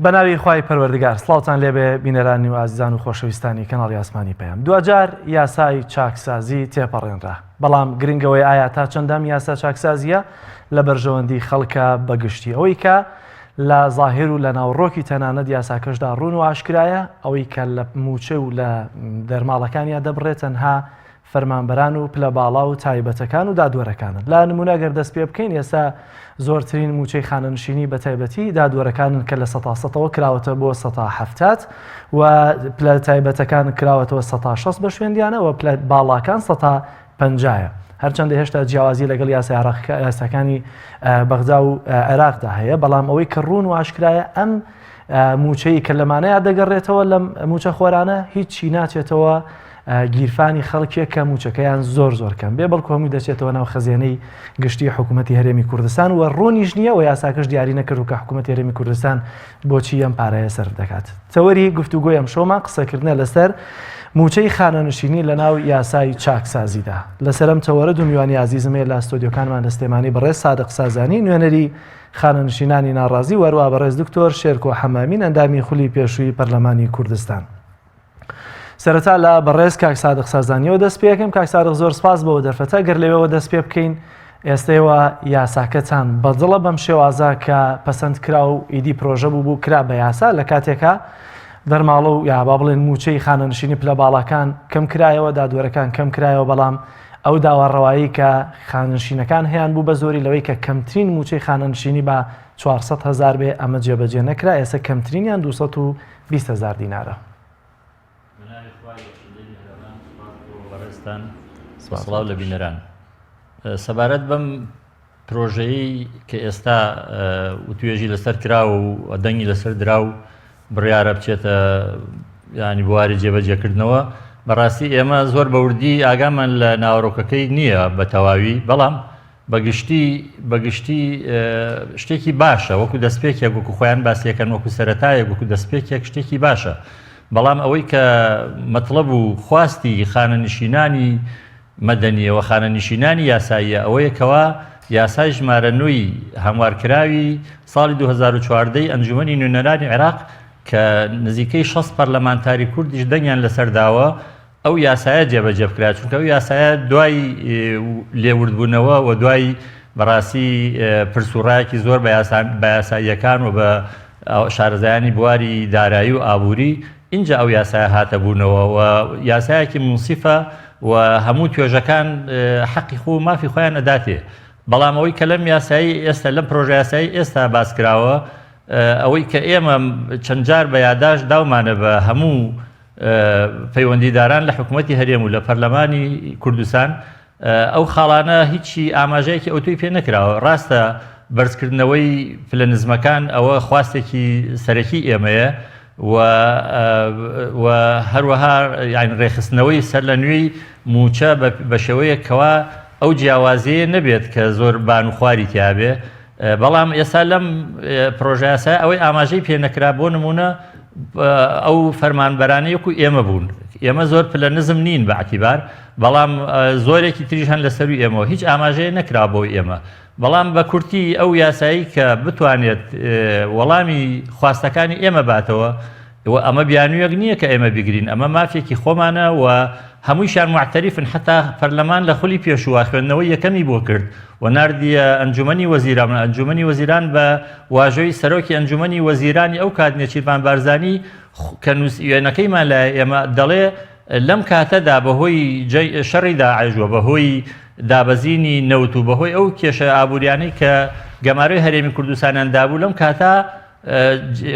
بەناوی خوای پەروەردگار سڵاوتان لێبێ بینەرانی و ئازیزان و خۆشەویستانی کەناڵی ئاسمانی پێم. دوجار یاسای چاکسازی تێپەڕێنرا، بەڵام گرنگەوەی ئایا تا چەندەم یاسا چاکسازیە لە بەرژەوەندی خەڵکە بەگشتی ئەوەی کە لە زاهر و لە ناوڕۆکی تەنانەت یاساکەشدا ڕوون و ئاشکرایە، ئەوەی کە لە موچە و لە دەرماڵەکانیا دەبڕێت تەنها فەرمانبەران و پلە باڵا و تایبەتەکان و دادوەرەکانن. لا نمونە گەر دەست پێ بکەین ئێستا زۆرترین موچەی خانەنشینی بە تایبەتی دادوەرەکانن کە لە 100% کراوەتە بۆ 170 و پلە تایبەتەکان کراوەتەوە 160 بە شوێندیانەوە، پلە باڵاکان 150. هەرچەندە هێشتا جیاوازی لەگەڵ یاساکانی بەغدا و عێراقدا هەیە، بەڵام ئەوەی کە ڕوون و ئاشکرایە ئەم موچەی کە لەمانەیە دەگەڕێتەوە لەم موچە خۆرانە هیچی ناچێتەوە گیرفانی خەڵکێک کە موچەکەیان زۆر کەم بێ، بەڵکو هەمووی دەچێتەوە ناو خەزیێنەی گشتی حکوومەتی هەرێمی کوردستان و ڕوونیش نییە و یاساکەش دیاری نەکرد و کە حکوومەتی هەرێمی کوردستان بۆچی ئەم پارەیە سەرف دەکات. تەوەری گفتوگۆی ئەم شۆمان قسەکردنە لەسەر موچەی خانەنشینی لە ناو یاسای چاکسازیدا. لەسەرم تەوەرە دوو میوانی عزیزمێ لە ستۆدیۆکانمان دەستێمانی بەڕێز سادق سازانی نوێنەری خانەنشینانی ناڕازی، وەروە بەڕێز دکتۆر شێرکۆ حەمامین ئەندامی خولی پێشووی پەرلەمانی کوردستان. سەرەتا لە بەڕێز کاک سادق سازانیەوە دەست پێ یەکەم. کاک سادق زۆر سپاس بەوە دەرفەتە گەر لەوێەوە دەست پێ بکەین ئێستەوە یاساکەتان بەدڵە بەم شێوازە کە پەسەند کرا و ئیدی پرۆژە بوو کرا بە یاسا لە کاتێکە دەرماڵە و یا با بڵێن موچەی خانەنشینی پلە باڵەکان کەم کرایەوە، دادوەرەکان کەم کرایەوە، بەڵام ئەو داوەڕەوایی کە خانەنشینەکان هەیەیان بوو بە زۆری لەوەی کە کەمترین موچەی خانەنشینی بە 400,000 بێ ئەمە جێبەجێ نەکرا، ئێستا کەمترینیان 220,000 دینارە. سڵاو لە بینەران. سەبارەت بەم پرۆژەیە کە ئێستا توێژی لەسەر کرا و دەنگی لەسەر درا و بڕیارە بچێتە ینی بواری جێبەجێکردنەوە، بەڕاستی ئێمە زۆر بەوردی ئاگامان لە ناوڕۆکەکەی نییە بە تەواوی، بەڵام بەگشتی شتێکی باشە، وەکو دەستپێکێک وەکو خۆیان باسیەکەن وەکو سەرەتایەک وەکو دەستپێکێک شتێکی باشە، بەڵام ئەوەی کە مەطلب و خواستی خانەنشینانی مەدەنیەوە خانەنشینانی یاساییە ئەوەیەکەوە یاسای ژمارە 9 هەموارکراوی ساڵی 2014 ئەنجومەنی نوێنەرانی عێراق کە نزیکەی 60 پەرلەمانتاری کوردیش دەنگیان لەسەرداوە ئەو یاسایە جێبەجێ بکرا، چونکە ئەو یاسایە دوای لێوردبوونەوە و دوای بەڕاستی پرسوڕایەکی زۆر بە یاساییەکان و بە شارەزایانی بواری دارایی و ئابووری اینجا ئەو یاسایە هاتە بوونەوە و یاسایەکی منسیفە و هەموو توێژەکان حەقی خۆ و مافی خۆیان ئەداتێ، بەڵام ئەوەی کە لەم یاسایی ئێستا لەم پرۆژە یاسایی ئێستا باسکراوە ئەوەی کە ئێمە چەند جار بە یاداش داومانە بە هەموو پەیوەندیداران لە حکوومەتی هەرێم و لە پەرلەمانی کوردستان ئەو خاڵانە هیچی ئاماژەیەکی ئەوتوی پێ نەکراوە. ڕاستە بەرزکردنەوەی پلە نزمەکان ئەوە خواستێکی سەرەکی ئێمەیە و هەروەها ڕێخستنەوەی سەر لە نوێی موچە بە شێوەیەکەوە ئەو جیاوازیە نەبێت کە زۆر بان و خواری تیابێ، بەڵام ئێستا لەم پرۆژەیاسا ئەوەی ئاماژەی پێ نەکرا بۆ نمونە ئەو فەرمانبەرانەیەکو ئێمە بوون، ئێمە زۆر پلە نزم نین بە عتیبار، بەڵام زۆرێکی تریش هەن لەسەروی ئێمەوە هیچ ئاماژەیە نەکرا بۆی ئێمە، بەڵام بە کورتی ئەو یاسایی کە بتوانێت وەڵامی خواستەکانی ئێمە باتەوە ئەمە بیانوویەک نییە کە ئێمە بگرین، ئەمە مافێکی خۆمانە و هەموویشان معتەریفن، حتا پەرلەمان لە خولی پێشووە خوێندنەوەی یەکەمی بۆ کرد و نردیە ئەنجومەنی وەزیران. ئەنجومەنی وەزیران بە واژۆی سەرۆکی ئەنجومەنی وەزیرانی ئەو کات نێچیروان بارزانی کە نووسێنەکەیمان لە ئێمە دەڵێ لەم کاتەدا بەهۆی شەڕی داعیژوە بەهۆی دابەزینی نەوت و بەهۆی ئەو کێشە ئابووریانەی کە گەمارەی هەرێمی کوردستانیان دابوو لەم کاتە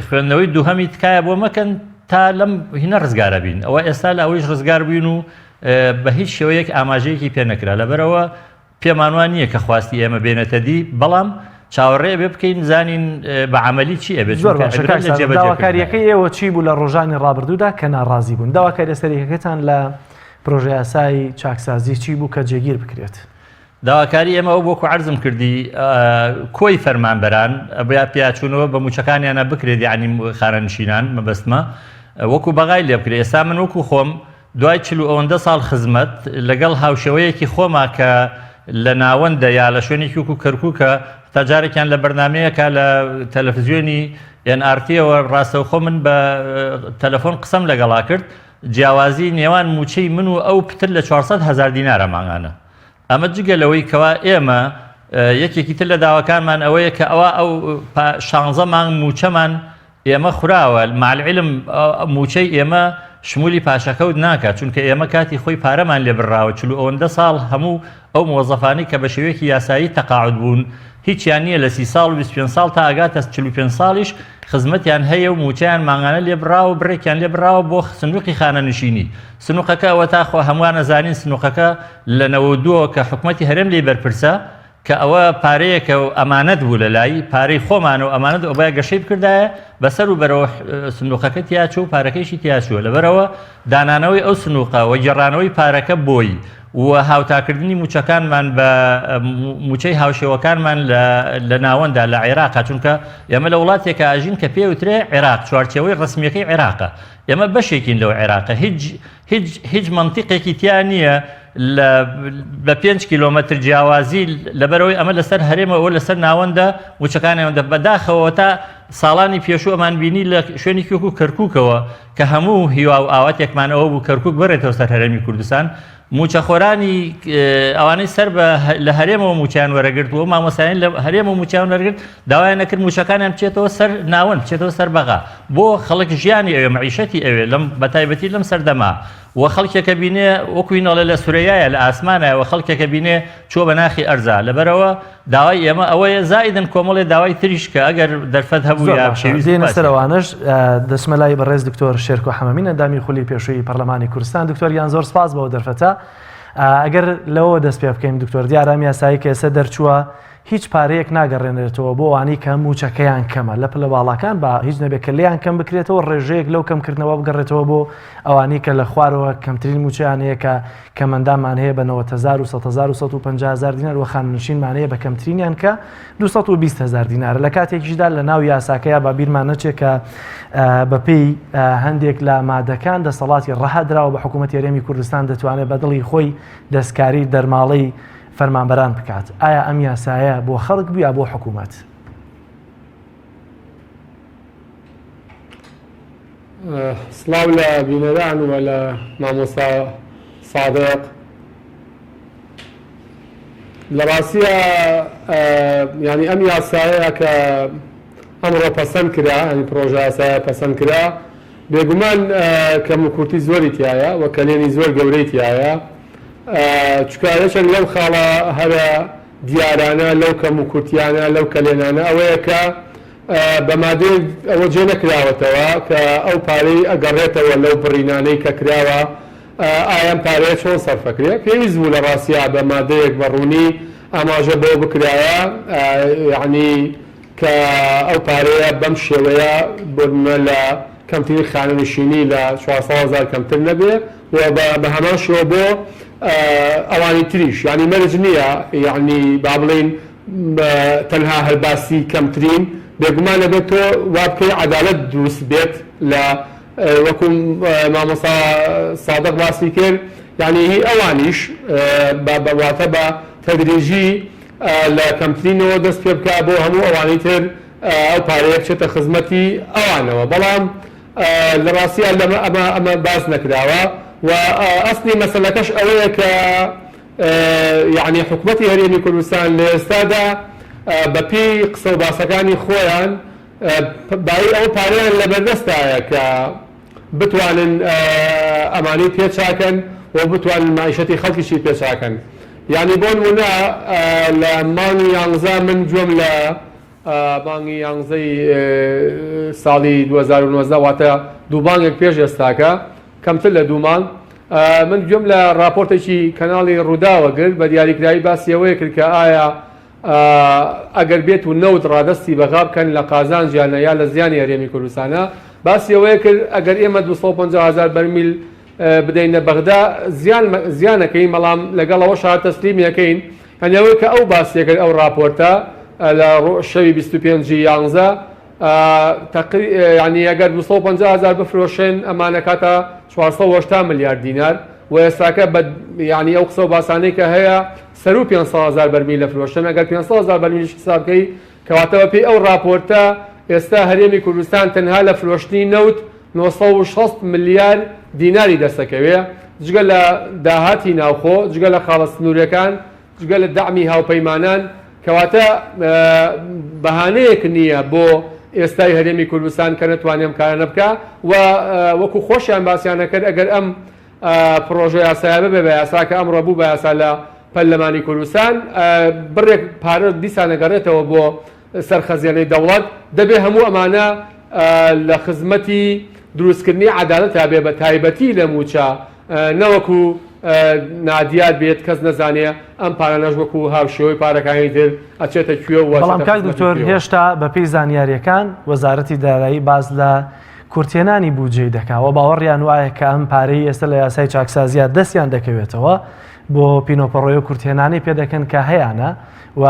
خوێندنەوەی دووهەمی تکایە بۆ مەکەن تا لەم هینە ڕزگارە بین. ئەوە ئێستا لە ئەوەیش ڕزگار بووین و بە هیچ شێوەیەک ئاماژەیەکی پێ نەکرا، لەبەرەوە پێمان وان نییە کە خواستی ئێمە بێنێتە دی، بەڵام چاوەڕێ بێ بکەین زانین بە عەمەلی چی ئەبێت. داواکاریەکەی ئێوە چی بوو لە ڕۆژانی ڕابردوودا کە ناڕازی بوون؟ داواکاری سەرەکیەکەتان لە پرۆژە یاسای چاکسازی چی بوو کە جێگیر بکرێت؟ داواکاری ئێمە ئەو بۆکو عەرزم کردی کۆی فەرمانبەران بیا پیاچوونەوە بە موچەکانیانە بکرێت، یعنی خانەنشینان مەبەستمە وەکو بەغای لێ بکرێت. ئێستا من وەکو خۆم دوای 40 ساڵ خزمەت لەگەڵ هاوشێوەیەکی خۆما کە لە ناوەندە یا لە شوێنێکی وەکو کەرکووکە تا جارێکیان لە بەرنامەیەکە لە تەلەڤیزیۆنی NRTەوە ڕاستەوخۆ من بە تەلەفۆن قسەم لەگەڵا کرد جیاوازی نێوان موچەی من و ئەو پتر لە 400,000 دینارە ماگانە ئەمە جگە لەوەی کەوا ئێمە یەکێکی تر لە داواکانمان ئەوەیە کە ئەو 16 مانگ موچەمان ئێمە خوراوە مالعلم موچەی ئێمە شمولی پاشەکەوت ناکات چونکە ئێمە کاتی خۆی پارەمان لێ بڕاوە چلو ئەوەندە ساڵ هەموو ئەو مۆزەفانی کە بە شێوەیەکی یاسایی تەقاعد بوون هیچیان نییە لە 30 ساڵ و 25 ساڵ تا ئاگاتە 45 ساڵیش خزمەتیان هەیە و موچیان ماگانە لێ بڕاوە بڕێکیان لێ بڕاوە بۆ سنووقی خانەنشینی سنووقەکە ئەوە تاخۆ هەمووان نەزانین سنووقەکە لە 92 کە حکومەتی هەرێم لێ بەرپرسە کە ئەوە پارەیەکە و ئەمانەت بوو لە لای پارەی خۆمان و ئەمانەت ئەوبای گەشەی بکردایە بەسەر و بەرەوە سنووقەکە تیاچوو و پارەکەیشی تیاچووە لەبەرەوە دانانەوەی ئەو سنووقە و گێڕانەوەی پارەکە بۆی و هاوتاکردنی موچەکانمان بە موچەی هاوشێوەکانمان لە ناوەندا لە عێراقا چونکە ئێمە لە وڵاتێکە ئاژین کە پێوترێ عێراق چوارچێوەی ڕسمیەکەی عێراقە ئێمە بەشێکین لەو عێراقە هیچ منتیقێکی تیا نییە بە 5 کیلۆمەتر جیاوازی لەبەرەوەی ئەمە لەسەر هەرێمەوە لەسەر ناوەندە موچەکانەوەندە بەداخەوە تا ساڵانی پێشوو ئەمان بینی لە شوێنی کوێک و کەرکووکەوە کە هەموو هیوا و ئاواتێکمانەوە بوو کەرکووک بڕێتەوە سەر هەرێمی کوردستان موچەخۆرانی ئەوانەی سەر لە هەرێمەوە موچیان وەرەگرتووە مامۆسایان لە هەرێمە موچیان وەرگرت داوای نەکرد موچەکانیان بچێتەوە سەر ناوەند بچێتەوە سەر بەغا بۆ خەڵک ژیانی ئەوێ معیشەتی ئەوێ لەم بەتایبەتی لەم سەردەما و خەڵکێکە بینێ وەکوی نەڵێ لە سورەیایە لە ئاسمانایە خەڵکێکە بینێ چۆ بە ناخی ئەرزا لەبەرەوە داوای ئێمە ئەوەیە زائیدن کۆمەڵێ داوای تریش کە ئەگەر دەرفەت هەبوو یا دێنە سەرەوانش دەچمە لای بەڕێز دکتۆر شێرکۆ حەمەمین ئەندامی خولی پێشووی پەرلەمانی کوردستان دکتۆریان زۆر سپاس بەوە دەرفەتە ئەگەر لەوە دەست پێ بکەین دکتۆر دیارە یاسایی کە ئێستا دەرچووە هیچ پارەیەک ناگەڕێنێتەوە بۆ وانی کە موچەکەیان کەمە لە پلە باڵەکان بە هیچ نەبێت کە لیان کەم بکرێتەوە ڕێژەیەک لەو کەمکردنەوە بگەڕێتەوە بۆ ئەوانی کە لە خوارەوە کەمترین موچیان هەیە کە کەمەندامان هەیە بە 90,150,000 دینار و خاننشینمان هەیە بە کەمترینیان کە 220,000 دینار لە کاتێکیشدا لە ناو یاساکەیە با بیرمان نەچێت کە بەپێی هەندێک لە مادەکان دەسەڵاتی ڕەهادراوە بە حکوومەتی هەرێمی کوردستان دەتوانێت بە دڵی خۆی دەستکاری دەرماڵەی فەرمانبەران بکات ئایا ئەم یاسایە بۆ خەڵک بووە بۆ حکوومەت؟ سڵاو لە بینەران و لە مامۆستا سادق لە ڕاستیە ینی ئەم یاسایە کە ئەمڕۆ پەسەند کرا ینی پرۆژە یاسایە پەسەند کرا بێگومان کەم و کورتی زۆری تایە و کەلێنی زۆر گەورەی تایە چکارەشن لەو خاڵە هەرە دیارانە لەو کەم و کورتیانە لەو کەلێنانە ئەوەیە کە بە مادەی ئەوە جێ نەکراوەتەوە کە ئەو پارەی ئەگەڕێتەوە لەو بڕینانەی کە کراوە ئایان پارەیە چۆن سەرفەکرێت پێویست بوو لە ڕاستیا بە مادەیەک بەڕوونی ئاماژە بۆ بکرایە یعنی کە ئەو پارەیە بەم شێوەیە بۆمە لە کەمترین خانەنشینی لە 400,000 کەمتر نەبێ و بە هەمان شێوە بۆ ئەوانی تریش ینی مەرج نییە یعنی با بڵێن تەنها هەرباسی کەمترین بێگومان لەبێت تۆ وا بکەی عەدالەت دروست بێت لە وەکو مامۆستا سادق باسی کرد یعنی هی ئەوانیش بەواتە بە تەدریجی لە کەمترینەوە دەست پێ بکە بۆ هەموو ئەوانی تر ئەو پارەیە بچێتە خزمەتی ئەوانەوە بەڵام لە ڕاستیە ئەمە باز نەکراوە و ئەسلی مەسەلەکەش ئەوەیە کە یعنی حکوومەتی هەرێمی کوردستان لە ئێستادا بەپێی قسە و باسەکانی خۆیان باوی ئەو پارەیان لەبەردەستایە کە بتوانن ئەمانەی پێچاکەن و بتوانن معیشەتی خەڵکیشی پێچاکەن یعنی بۆ نمونە لە مانگی 11 من گوێم لە بانگی 11 ساڵی 2019 واتە دوو بانگێک پێش ئێستاکە کەمتر لە دوو مانگ من گوێم لە راپۆرتێکی کەناڵی ڕووداوە گرت بە دیاریکراوی باسیەوەی کرد کە ئایا ئەگەر بێت و نەوت ڕادستی بەغا بکەن لە قازان ژیانە یا لە زیانی هەرێمی کوردستانە باسیەوەی کرد ئەگەر ئێمە 250,000 بەرمیل بدەینە بەغدا زیانەکەین بەڵام لەگەڵەوە شار تەسلیمیەکەین هەنیەوەی کە ئەو باسیەکرد ئەو راپۆرتە لە شەوی 25 11 ینی ئەگەر 250,000 بفرۆشن ئەمانە کاتە 480 ملیارد دینار و ئێستاکە بە ینی ئەو قسە و باسانەی کە هەیە سەر و 500,000 بەرمیل لە فرۆشتن ئەگەر 500,000 بەرمیلیش حسابکەی کەواتەوە پێی ئەو راپۆرتە ئێستا هەرێمی کوردستان تەنها لە فرۆشتنی نەوت 960 ملیار دیناری دەستەکەوێ جگە لە داهاتی ناوخۆ جگە لە خاڵە سنوورەکان جگە لە دامی هاوپەیمانان کەواتە بەهانەیەک نییە بۆ ئێستای هەرێمی کوردستان کە نەتوانێم کارانە بکە و وەکو خۆشیان باسییانە کرد ئەگەر ئەم پرۆژە یاسایە ببێ بە یاسا کە ئەمڕۆ بوو بە یاسا لە پەرلەمانی کوردستان بڕێک پارە دیسان نەگەڕێتەوە بۆ سەرخەزیانەی دەوڵەت دەبێ هەموو ئەمانە لە خزمەتی دروستکردنی عەدالەت بێ بە تایبەتی لە موچە نەوەکو نادیار بێت کەس نەزانێ ئەم پارانەش وەکو هاوشێوەی پارەکانی تر ئەچێتە کوێ بەڵام کاک دکتۆر هێشتا بەپێی زانیاریەکان وەزارەتی دارایی باز لە کورتێنانی بودجەی دەکاوە باوەڕیان وایە کە ئەم پارەی ئێستا لە یاسای چاکسازیە دەستیان دەکەوێتەوە بۆ پینۆپەڕۆی و کورتێنانی پێدەکەن کە هەیەە و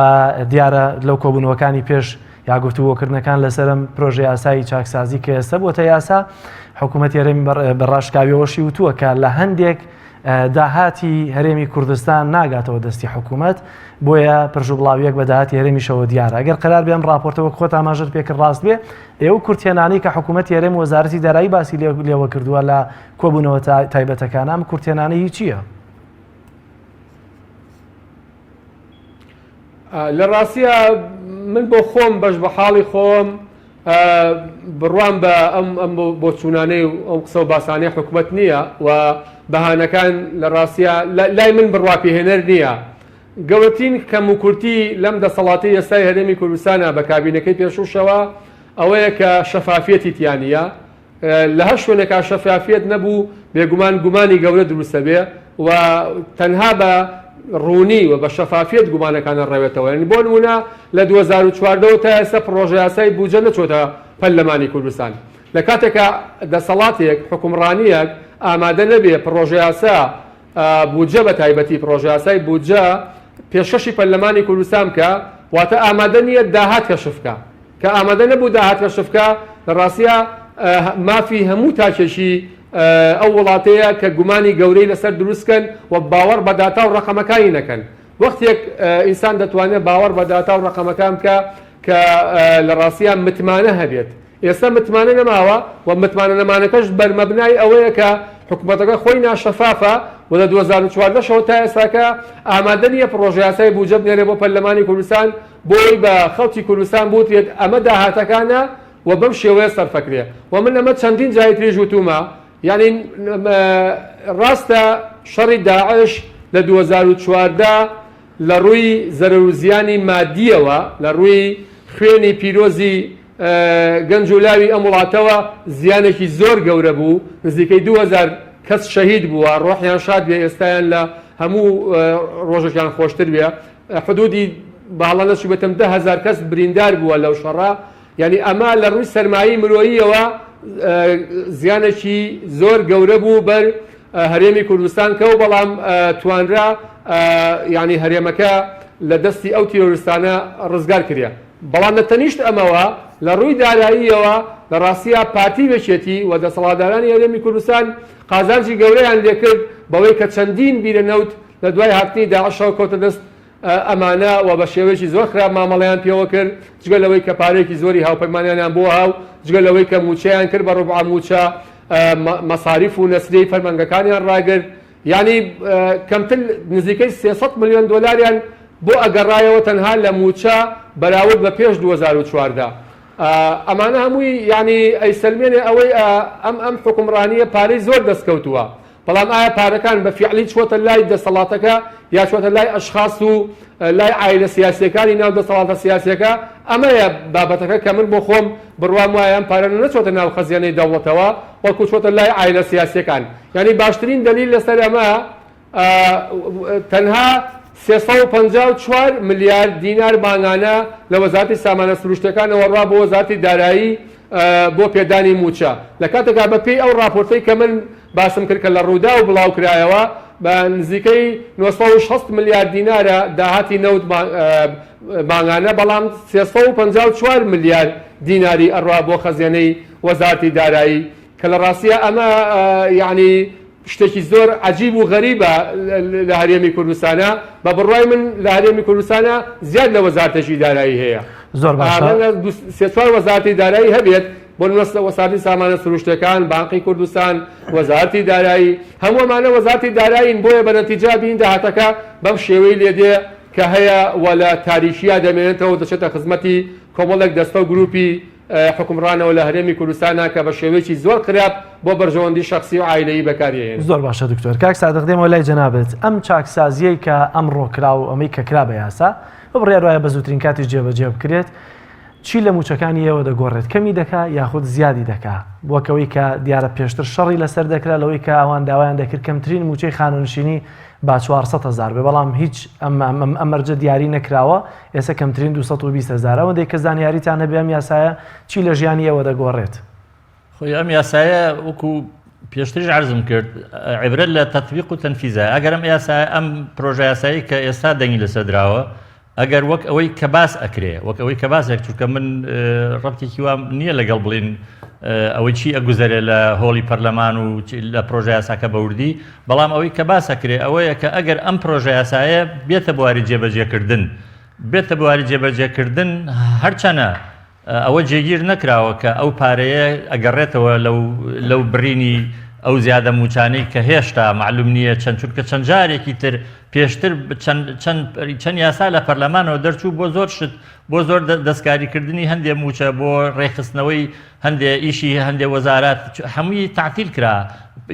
دیارە لەو کۆبوونەوەکانی پێش یاگفتووەکردنەکان لەسەرم پرۆژە یاسایی چاکسازی کە ئێستا بۆتە یاسا حکوومەت هەرێمی بەڕاشکاویەوەشی وتووە کە لە هەندێک داهاتی هەرێمی کوردستان ناگاتەوە دەستی حکوومەت بۆیە پرژوبڵاویەک بە داهاتی هەرێمیشەوە دیارە ئەگەر قرار بێم راپۆرتەوە خۆت ئاماژت پێکرد ڕاست بێ ئێوە کورتێنانی کە حکوومەت هەرێم وەزارەتی دارایی باسی لێوە کردووە لە کۆبوونەوە تایبەتەکان ئەم کورتێنانە هی چییە؟ لە ڕاستیە من بۆ خۆم بەش بە حاڵی خۆم بڕوان بە ئەم بۆ چوونانەی ئەم قسە و باسانەی حکوومەت نییە و بەهانەکان لە ڕاستیە لای من بڕواپیهێنەر نییە گەورەترین کەم و کورتی لەم دەسەڵاتی ئێستای هەرێمی کوردستانە بە کابینەکەی پێشوشەوە ئەوەیە کە شەفافیەتی تیانە لە هەر شوێنێکا شەفافیەت نەبوو بێگومان گومانی گەورە دروستە بێ و تەنها بە ڕوونی و بە شەفافیەت گومانەکانە ڕێوێتەوە یعنی بۆ نمونە لە 2014 تا ئێستا پرۆژە یاسای بودجە نەچۆتە پەرلەمانی کوردستان لە کاتێکە دەسەڵاتێک حکومڕانیەک ئامادە نەبێ پرۆژە یاسا بودجە بە تایبەتی پرۆژە یاسای بودجە پێشکەشی پەرلەمانی کوردستان بکە واتە ئامادە نییە داهات کەشفکە کە ئامادە نەبوو داهات کەشفکە لە ڕاستیە مافی هەموو تاکێشی ئەو وڵاتەیە کە گومانی گەورەی لەسەر دروستکەن و باوەڕ بە داتا و ڕقەمەکانی نەکەن وەختێک ئینسان دەتوانێت باوەڕ بە داتا و ڕقەمەکان بکە کە لە ڕاستیان متمانە هەبێت ئێستا متمانە نەماوە و متمانە نەمانەکەش بەرمەبنای ئەوەیە کە حکوومەتەکە خۆی ناشەفافە و لە 2014 شەوە تا ئێستاکە ئامادە نیە پرۆژە یاسای بودجە بنێرێ بۆ پەرلەمانی کوردستان بۆی بە خەڵکی کوردستان بوترێت ئەمە داهاتەکانە و بەم شێوەیە سەرفەکرێ و من ئەمە چەندین جای ترێژ وتومە یعنی ڕاستە شەڕی داعش لە 2014 لە ڕووی زەرەرزیانی مادیەوە لە ڕووی خوێنی پیرۆزی گەنج و لاوی ئەم وڵاتەوە زیانێکی زۆر گەورە بوو نزیکەی 2000 کەس شەهید بووە ڕۆحیان شاد بێ ئێستایان لە هەموو ڕۆژێکیان خۆشتر بێ حدودی باڵانەشی بەتەم 10,000 کەس بریندار بووە لەو شەڕە یعنی ئەمە لە ڕووی سەرمایی مرۆییەوە زیانێکی زۆر گەورە بوو بەر هەرێمی کوردستان کە و بەڵام توانرا یعنی هەرێمەکە لە دەستی ئەو تیرۆریستانە ڕزگار کردە بەڵام نەتەنیشت ئەمەوە لە ڕووی داراییەوە لە ڕاستیە پارتی بەشێتی و دەسەڵاتدارانی هەرێمی کوردستان قازانجی گەورەیان لێکرد بەوەی کە چەندین بیرە نەوت لە دوای هاتنی داعشەوە کەوتە دەست ئەمانە و بە شێوەیەکی زۆر خراپ مامەڵەیان پێوە کرد جگە لەوەی کە پارێکی زۆری هاوپەیمانیان بۆ هاو جگە لەوەی کە موچەیان کرد بە ڕوبع موچە مەساریف و نەسرەی فەرمانگەکانیان ڕاگرت یعنی کەمتر نزیکەی 300 ملیۆن دۆلاریان بۆ ئەگەڕایەوە تەنها لە موچە بەراورد بە پێش 2014 ئەمانە هەمووی یعنی ئەیسەلمێنێ ئەوەی ئەم حکومڕانیە پارەی زۆر دەستکەوتووە بەڵام ئایا پارەکان بە فیعلی چوەتە لای دەسەڵاتەکە یا چوەتە لای ئەشخاص و لای عایلە سیاسیەکانی ناو دەسەڵاتە سیاسیەکە ئەمەیە بابەتەکە کە من بۆ خۆم بڕوام وایە ئەم پارە نەچۆتە ناو خەزیانەی دەوڵەتەوە وەکو چۆتە لای عایلە سیاسیەکان یعنی باشترین دلیل لەسەر ئەمە تەنها 354 ملیارد دینار مانگانە لە وەزارەتی سامانە سروشتەکانەوە ڕوا بۆ وەزارەتی دارایی بۆ پێدانی موچە لە کاتێکا بەپێی ئەو راپۆرتەی کە من باسم کرد کە لە ڕوودا و بڵاو کرایەوە بە نزیکەی 960 ملیارد دینارە داهاتی نەوت مانگانە بەڵام 354 ملیارد دیناری ئەڕوا بۆ خەزیانەی وەزارەتی دارایی کە لە ڕاستیە ئەمە یعنی شتێکی زۆر عجیب و غەریبە لە هەرێمی کوردستانە بە بڕای من لە هەرێمی کوردستانە زیاد لە وەزارەتێکی دارایی هەیە زۆر باشە سێ-چوار وەزارەتی دارایی هەبێت بۆ وەزارەتی سامانە سروشتەکان بانقی کوردستان وەزارەتی دارایی هەمووەمانە وەزارەتی دارایین بۆیە بە نەتیجا بین داهاتەکە بەم شێوەی لێدێ کە هەیە و لە تاریخیا دەمێنێتەوە دەچێتە خزمەتی کۆمەڵێک دەستە و گروپی حکومڕانەوە لە هەرێمی کوردستانە کە بە شێوەیەکی زۆر خراپ بۆ بەرژەوەندی شخصی و عایلەیی بەکارهێنێت. زۆر باشە دکتۆر. کاک سادق دێمەوە لای جەنابێت ئەم چاکسازیەی کە ئەمڕۆ کرا و ئەمەی کە کرا بە یاسا بڕیار وایە بە زووترین کاتیش جێبەجێ بکرێت چی لە موچەکانی ئێوە دەگۆڕێت کەمی دەکا یاخود زیادی دەکا بۆکەوەی کە دیارە پێشتر شەڕی لەسەر دەکرا لەوەی کە ئەوان داوایان دەکرد کەمترین موچەی خانوونشینی با 400,000 بێ بەڵام هیچ ئەمەرجە دیاری نەکراوە ئێستا کەمترین 220,000 ئەوەندەی کە زانیاریتان هەبێ ئەم یاسایە چی لە ژیانی ئێوە دەگۆڕێت؟ خۆی ئەم یاسایە وەکو پێشتریش عرضم کرد عیبرەت لە تەطبیق و تەنفیزە ئەگەر ئەم یاسایە ئەم پرۆژە یاسایی کە ئێستا دەنگی لەسەر دراوە ئەگەر وەک ئەوەی کە باس ئەکرێ وەک ئەوەی کە باسێک چونکە من ڕەبتێکی وام نییە لەگەڵ بڵین ئەوەی چی ئەگوزارێ لە هۆڵی پەرلەمان و لە پرۆژە یاساکە بەوردی بەڵام ئەوەی کە باس ئەکرێ ئەوەیە کە ئەگەر ئەم پرۆژە یاسایە بێتە بواری جێبەجێکردن بێتە بواری جێبەجێکردن هەرچەنە ئەوە جێگیر نەکراوە کە ئەو پارەیە ئەگەڕێتەوە لەو برینی ئەو زیادە موچانەی کە هێشتا معلوم نییە چەند چونکە چەند جارێکی تر پێشتر چەند یاسا لە پەرلەمانەوە دەرچوو بۆ زۆر شت بۆ زۆر دەستکاریکردنی هەندێک موچە بۆ ڕێخستنەوەی هەندێک ئیشی هەندێک وەزارات هەمووی تعتیل کرا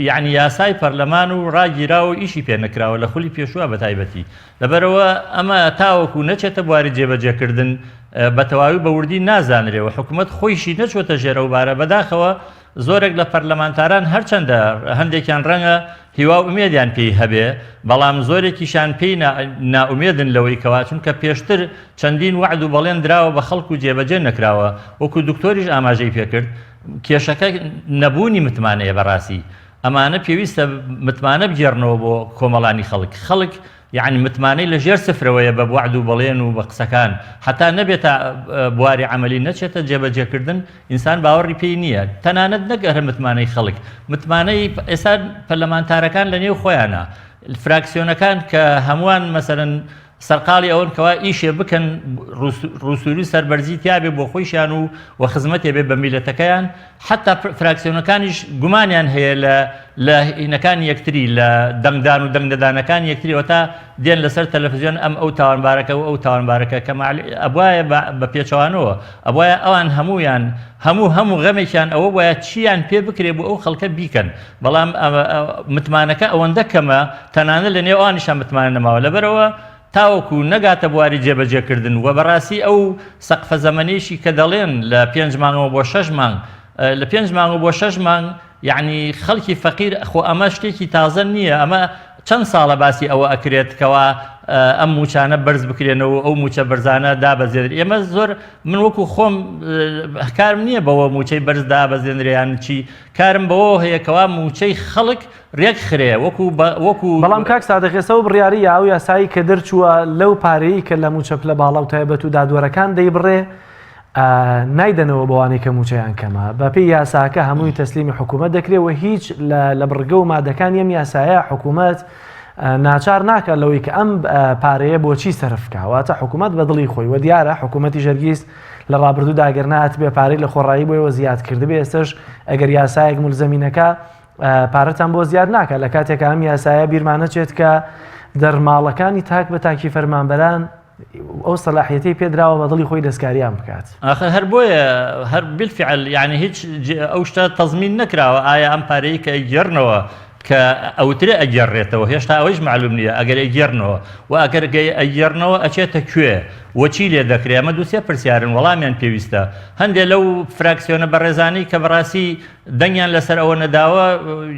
یعنی یاسای پەرلەمان و ڕاگیرا و ئیشی پێ نەکراوە لە خولی پێشووە بە تایبەتی لەبەرەوە ئەمە تاوەکو نەچێتە بواری جێبەجێکردن بە تەواوی بەوردی نازانرێەوە حکوومەت خۆیشی نەچۆتە ژێرە و بارە بەداخەوە زۆرێک لە پەرلەمانتاران هەرچەندە هەندێکیان ڕەنگە هیوا ئومێدیان پێی هەبێ بەڵام زۆرێکیشان پێی ناومێدن لەوەی کەوا چونکە پێشتر چەندین وعد و بەڵێن دراوە بە خەڵک و جێبەجێ نەکراوە وەکو دکتۆریش ئاماژەی پێکرد کێشەکە نەبوونی متمانەیە بەڕاستی ئەمانە پێویستە متمانە بگێڕنەوە بۆ کۆمەڵانی خەڵک یعنی متمانەی لە ژێر سفرەوەیە بە وعد و بەڵێن و بە قسەکان حتا نەبێتە بواری عملی نەچێتە جێبەجێکردن ئینسان باوەڕی پێی نییە تەنانەت نەگەرە متمانەی خەڵک متمانەی ئێستا پەرلەمانتارەکان لە نێو خۆیانە فراکسیۆنەکان کە هەمووان مەسەرەن سەرقاڵی ئەوەن کەوا ئیشێ بکەن ڕوسوری سەربەرزی تیابێ بۆ خۆیشیان و خزمەتێ بێ بە میلەتەکەیان حتا فراکسیۆنەکانیش گومانیان هەیە لە هینەکانی یەکتری لە دەنگدان و دەنگدەدانەکانی یەکتریەوە تا دێن لەسەر تەلەڤیزیۆن ئەم ئەو تاوانبارەکە و ئەو تاوانبارەکە کە ئەبوایە بە پێچەوانەوە ئەبوایە ئەوان هەموویان هەموو غەمێکیان ئەوە وایە چیان پێ بکرێ بۆ ئەو خەڵکە بیکەن بەڵام متمانەکە ئەوەندە کەمە تەنانە لە نێو ئەوانیشان متمانە نەماوە لەبەرەوە تاوەکو نەگاتە بواری جێبەجێکردن و بەڕاستی ئەو سەقفە زەمەنیشی کە دەڵێن لە 5 مانگەوە بۆ 6 مانگ لە 5 مانگ بۆ 6 مانگ یعنی خەڵکی فەقیر خۆ ئەمە شتێکی تازە نییە ئەمە چەند ساڵە باسی ئەوە ئەکرێت کەوا ئەم موچانە بەرز بکرێنەوە ئەو موچە بەرزانە دابەزێنێت ئێمە زۆر من وەکو خۆم کارم نییە بەوە موچەی بەرز دابەزێنریان چی کارم بەوە هەیەکەوا موچەی خەڵک ڕێک خرێ وەکو بەڵام کاک سادەقێسەوە بڕیاری ئەو یاسایی کە دەرچووە لەو پارەیە کە لە موچە پلە باڵا و تایبەت و دادوەرەکان دەیبڕێ نایدەنەوە بەوانەی کە موچەیان کەمە بەپێی یاساکە هەمووی تەسلیمی حکوومەت دەکرێت و هیچ لە بڕگە و مادەکان ئەم یاسایە حکوومەت ناچار ناکە لەوەی کە ئەم پارەیە بۆچی سەرفکەواتە حکوومەت بە دڵی خۆی و دیارە حکوومەتی ژەرگیز لە ڕابردوو داگەرنات بێ پارەی لە خۆڕایی بۆیەوە زیاد کردبێ ئێستش ئەگەر یاسایەک مولزەمینەکە پارەتان بۆ زیاد ناکە لە کاتێک ئەم یاسایە بیرمانەچێت کە دەرماڵەکانی تاک بە تاکی فەرمانبەران ئەو سەلاحیەتی پێدراوە بە دڵی خۆی دەستکاریان بکات ئاخە هەر بۆیە هەر بالفعل یعنی هیچ ئەو شتە تەزمین نەکراوە ئایا ئەم پارەیە کە ئەیگێڕنەوە کە ئەوترێ ئەگەڕێتەوە هێشتا ئەوەیش معلوم نییە ئەگەر ئەیگێڕنەوە و ئەگەر ئەیگێڕنەوە ئەچێتە کوێ وەچی لێ دەکرێت ئەمە دووسێ پرسیارن وەڵامیان پێویستە هەندێک لەو فراکسیۆنە بەڕێزانی کە بەڕاستی دەنگیان لەسەر ئەوە نەداوە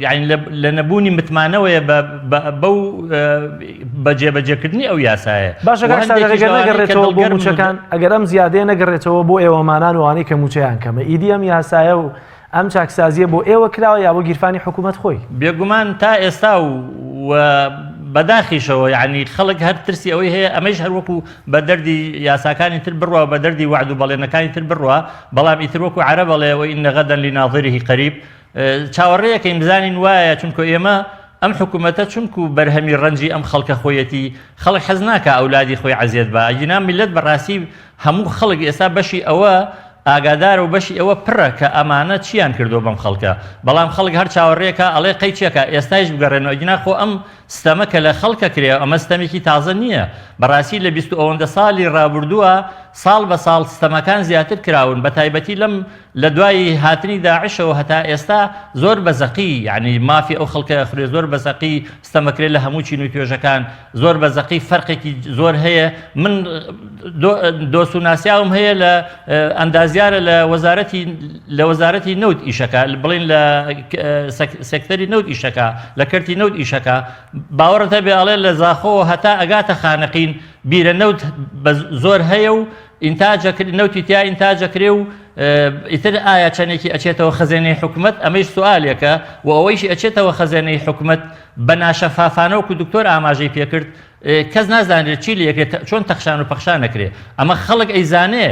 یعنی لە نەبوونی متمانەوەیە بەو بەجێبەجێکردنی ئەو یاسایە باشە نەگەڕێتەوە بۆ موچەکان ئەگەر ئەم زیادەیە نەگەڕێتەوە بۆ ئێوەمانان وانەی کە موچەیان کەمە ئیدی ئەم یاسایە و ئەم چاکسازیە بۆ ئێوە کراوە یا بۆ گیرفانی حکوومەت خۆی بێگومان تا ئێستا و بەداخیشەوە یعنی خەڵک هەر ترسی ئەوەی هەیە ئەمەش هەروەکو بە دەردی یاساکانی تر بڕوە بە دەردی وعد و بەڵێنەکانی تر بڕوە بەڵام ئیتر وەکو عەرە بەڵێ وئین غەدەن لناظره قەریب چاوەڕێیەکەین بزانین وایە چونکە ئێمە ئەم حکوومەتە چونکو بەرهەمی ڕەنجی ئەم خەڵکە خۆیەتی خەڵک حەز ناکە ئەولادی خۆی عەزیەت بە ئەجینا میلەت بەڕاستی هەموو خەڵک ئێستا بەشی ئەوە ئاگادار و بەشی ئەوە پڕە کە ئەمانە چیان کردو بەم خەڵکە بەڵام خەڵک هەر چاوەڕێکە ئەڵێ قەی چێکە ئێستاش بگەڕێنەوە ئەجینا خۆ ئەم ستەمە کە لە خەڵکە کرێ ئەمە ستەمێکی تازە نییە بەڕاستی لە 20 ساڵی ڕابردووە ساڵ بە ساڵ ستەمەکان زیاتر کراون بە تایبەتی لەم لە دوای هاتنی داعشەوە هەتا ئێستا زۆر بەزەقی یعنی مافی ئەو خەڵکە خوێ زۆر بەزەقی ستەمەکرێت لە هەموو چین و توێژەکان زۆر بەزەقی فەرقێکی زۆر هەیە من دۆسوناسیاوم هەیە لە ئەندازیارە لە وەزارەتی نەوت ئیشەکە بڵین لە سێکتەری نەوت ئیشەکە لە کەرتی نەوت ئیشەکە باوەڕتە بێ ئەڵێ لە زاخۆ هەتا ئەگاتە خانەقین بیرە نەوت زۆر هەیە و نەوتی تیا ئینتاجەکرێ و ئیتر ئایا چەندێکی ئەچێتەوە خەزێنەی حکومەت ئەمەش سوالێکە و ئەوەیشی ئەچێتەوە خەزێنەی حکومەت بە ناشەفافانەوەکو دکتۆر ئاماژەی پێکرد کەس نازانێت چی لەکرێت چۆن تەخشان و پەخشان نەکرێ ئەمە خەڵک ئەیزانێ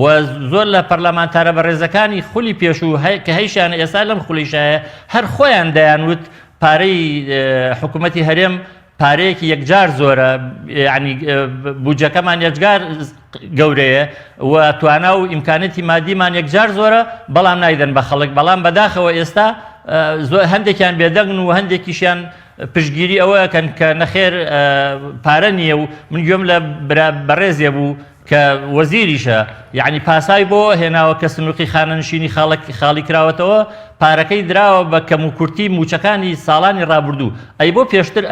و زۆر لە پەرلەمانتارە بەڕێزەکانی خولی پێش و کە هەیشیانە ئێستا لەم خولیشایە هەر خۆیان دەیانوت پارەی حکوومەتی هەرێم پارەیەکی یەکجار زۆرە ینی بودجەکەمان یەکجار گەورەیە و توانا و ئیمکانەتی مادیمان یەکجار زۆرە بەڵام نایدەن بە خەڵک بەڵام بەداخەوە ئێستا هەندێکیان بێدەنگن و هەندێکیشیان پشتگیری ئەوەکەن کە نەخێر پارە نییە و من گوێم لە بەڕێزیە بوو کە وەزیریشە یعنی پاسای بۆ هێناوە کە سنووقی خانەنشینی خاڵی کراوەتەوە پارەکەی دراوە بە کەم و کورتی موچەکانی ساڵانی ڕابردوو ئەی بۆ پێشتر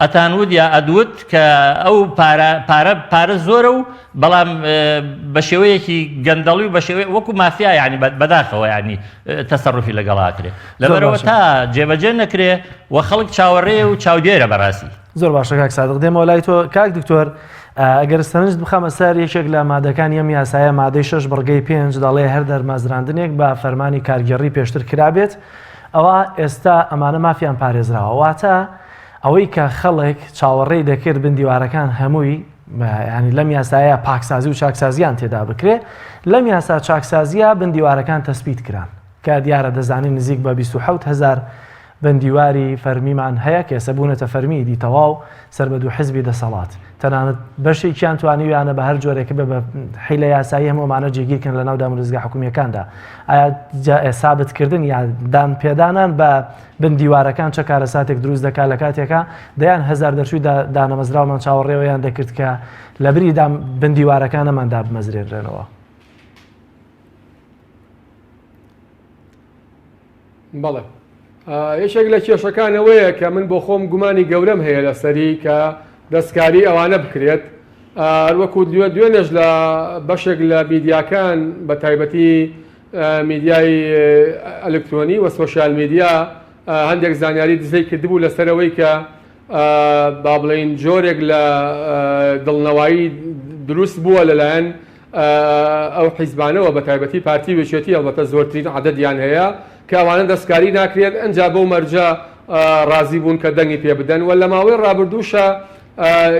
ئەتانود یا ئەدوت کە ئەو پارە زۆرە و بەڵام بە شێوەیەکی گەندەڵی و بە شێوەیە وەکو مافیا ینی بەداخەوە ینی تەسەڕوفی لەگەڵاکرێ لەبەرەوە تا جێبەجێ نەکرێ و خەڵک چاوەڕێ و چاودێرە بەڕاستی زۆر باشە کاک سادق دێمەوە لای تۆ کاک دکتۆر ئەگەر سەرنج بخەمە سەر یەکێک لە مادەکان ئەم یاسایە مادەی 6 بڕگەی 5 دەڵێ هەر دەرمەزراندنێک بە فەرمانی کارگەڕی پێشتر کرابێت ئەوە ئێستا ئەمانە مافیان پارێزراوە واتە ئەوەی کە خەڵک چاوەڕێی دەکرد بندیوارەکان هەمووی ینی لەم یاسایە پاکسازی و چاکسازیان تێدا بکرێ لەم یاسا چاکسازیە بندیوارەکان تەسبیت کران کە دیارە دەزانین نزیک بە 27,000 بندیواری فەرمیمان هەیە کە ئێستا بوونەتە فەرمی دی تەواو سەر بە دوو حیزبی دەسەڵات تەنانەت بەشێکیان توانیویانە بە هەر جۆرێک بە حیلە یاسایی هەموومانە جێگیرکن لە ناو دامەزگا حکوومیەکاندا ئایا سابتکردن یا دان پێدانان بە بندیوارەکان چه کارەساتێک دروست دەکات لە کاتێکە دەیان هەزار دەرچووی دانەمەزراومان چاوەڕێوەیان دەکرد کە لە بری بندیوارەکانەماندا بمەزرێنرێنەوە. بەڵێ یەکێک لە کێشەکانەوەیە کە من بۆ خۆم گومانی گەورەم هەیە لەسەری کە دەستکاری ئەوانە بکرێت وەکو دوێنێش لە بەشێک لە میدیاکان بە تایبەتی میدیای ئەلکترۆنی و سۆشیال میدیا هەندێک زانیاری دزەی کردبوو لەسەرەوەی کە با بڵین جۆرێک لە دڵنەوایی دروست بووە لەلایەن ئەو حیزبانەوە بە تایبەتی پارتی وێچێتی ئەڵبەتە زۆرترین عەدەدیان هەیە کە ئەوانە دەستکاری ناکرێت ئەنجا بەو مەرجە ڕازی بوون کە دەنگی پێ بدەن و لە ماوەی ڕابردووشە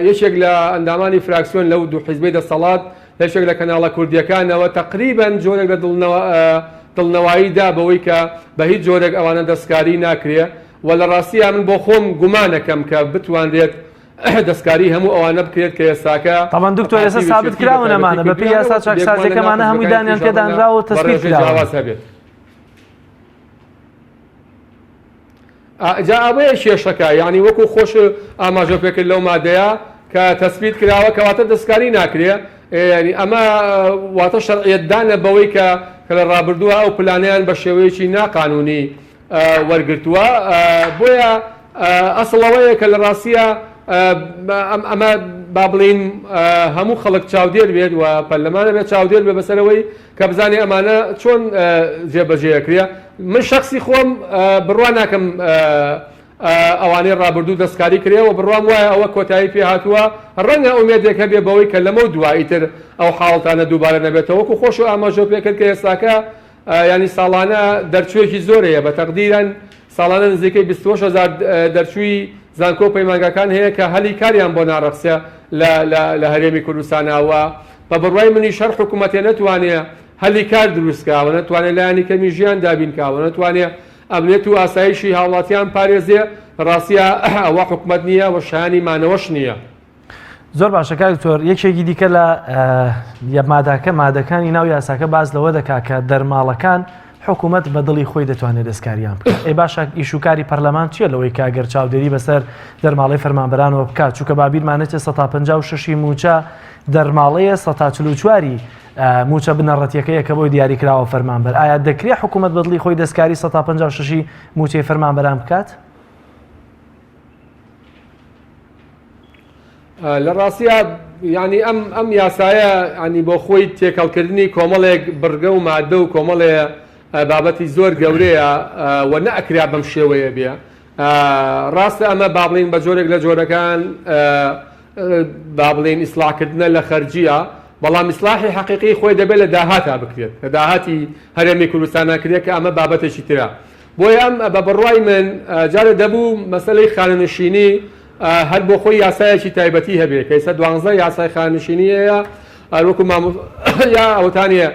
یەکێک لە ئەندامانی فراکسیۆن لەو دوو حیزبەی دەسەڵات لەشێک لە کەناڵە کوردیەکانەوە تقریباً جۆرێک لە دڵنەواییدا بەوەی کە بە هیچ جۆرێک ئەوانە دەستکاری ناکرێ و لە ڕاستیە من بۆ خۆم گومانەکەم کە بتوانرێت دەستکاری هەموو ئەوانە بکرێت کە ئێستاکە تاوان دکتۆر ئێستا سابت کراون ئەمانە بە پێی یاسا چاکسازیەکەمانە هەمووی دانیان پێدانراوە تەسبیت کراوە هەبێت. جا ئەوەیە کێشەکە یعنی وەکو خۆش ئاماژە پێکرد لەو مادەیە کە تەسبیت کراوە کەواتە دەستکاری ناکرێ ینی ئەمە واتە شەرعیەتدانە بەوەی کە لە ڕابردووە ئەو پلانیان بە شێوەیەکی ناقانونی وەرگرتووە بۆیە ئەسڵەوەیە کە لە ڕاستیە ئەمە با بڵین هەموو خەڵک چاودێر بێت و پەرلەمانە بێت چاودێر بێ بەسەرەوەی کە بزانێ ئەمانە چۆن جێبەجێەکرێ من شخصی خۆم بڕوا ناکەم ئەوانەی ڕابردوو دەستکاری کرێەوە بڕوام وایە ئەوە کۆتایی پێ هاتووە ڕەنگە ئومێدێک هەبێ بەوەی کە لەمە دواییتر ئەو حاڵتانە دووبارە نەبێتەوە وەکو خۆش و ئاماژە پێکرد کە ئێستاکە ینی ساڵانە دەرچوێکی زۆرەیە بە تەقدیرەن ساڵانە نزیکەی 26,000 دەرچووی زانکۆ پەیمانگەکان هەیە کە هەلی کاریان بۆ ناڕەخسە لە هەرێمی کوردستانەوە بە بڕوای منی شەر حکوومەتێ نەتوانێت هەلی کار دروستکەوە نەتوانێت لایەنی کەمی ژیان دابینکەوە نەتوانێت ئەمنێت و ئاسایشی هاوڵاتیان پارێزێ ڕاستیە ئەوە حکومەت نییە و شایانی مانەوەش نییە. زۆر باشە کاکتۆر یەکێکی دیکە لە مادەکانی ناو یاساکە باز لەوە دەکا کە دەرماڵەکان حکوومەت بە دڵی خۆی دەتوانێت دەستکاریان بکات. ئەی باشە ئیشوکاری پەرلەمان چییە لەوەی کاگەر چاودێری بەسەر دەرماڵی فەرمانبەرانەوە بکات چونکە بابیرمانێتە 156 موچە دەرماڵەیە 144 موچە بنەڕەتیەکەیە کە بۆی دیاری کراوە فەرمانبەر. ئایا دەکرێت حکوومەت بە دڵی خۆی دەستکاری 156 موچەی فەرمانبەران بکات؟ لە ڕاستیە ینی ئەم یاسایە ینی بۆ خۆی تێکەڵکردنی کۆمەڵێک بڕگە و مادە و کۆمەڵێ بابەتی زۆر گەورەیە و نەئەکرا بەم شێوەیە بێ. ڕاستە ئەمە با بڵین بە جۆرێک لە جۆرەکان با بڵین ئیسلاحکردنە لە خەرجیە، بەڵام ئیسلاحی حەقیقی خۆی دەبێت لە داهاتا بکرێت، لە داهاتی هەرێمی کوردستان ناکرێت کە ئەمە بابەتێکی ترە. بۆیە ئەم بە بڕوای من جارە دەبوو مەسەلەی خانەنشینی هەر بۆ خۆی یاسایەکی تایبەتی هەبێت کە ئێستا 12 یاسای خانەنشینیەیە وەکو یا ئەوتانە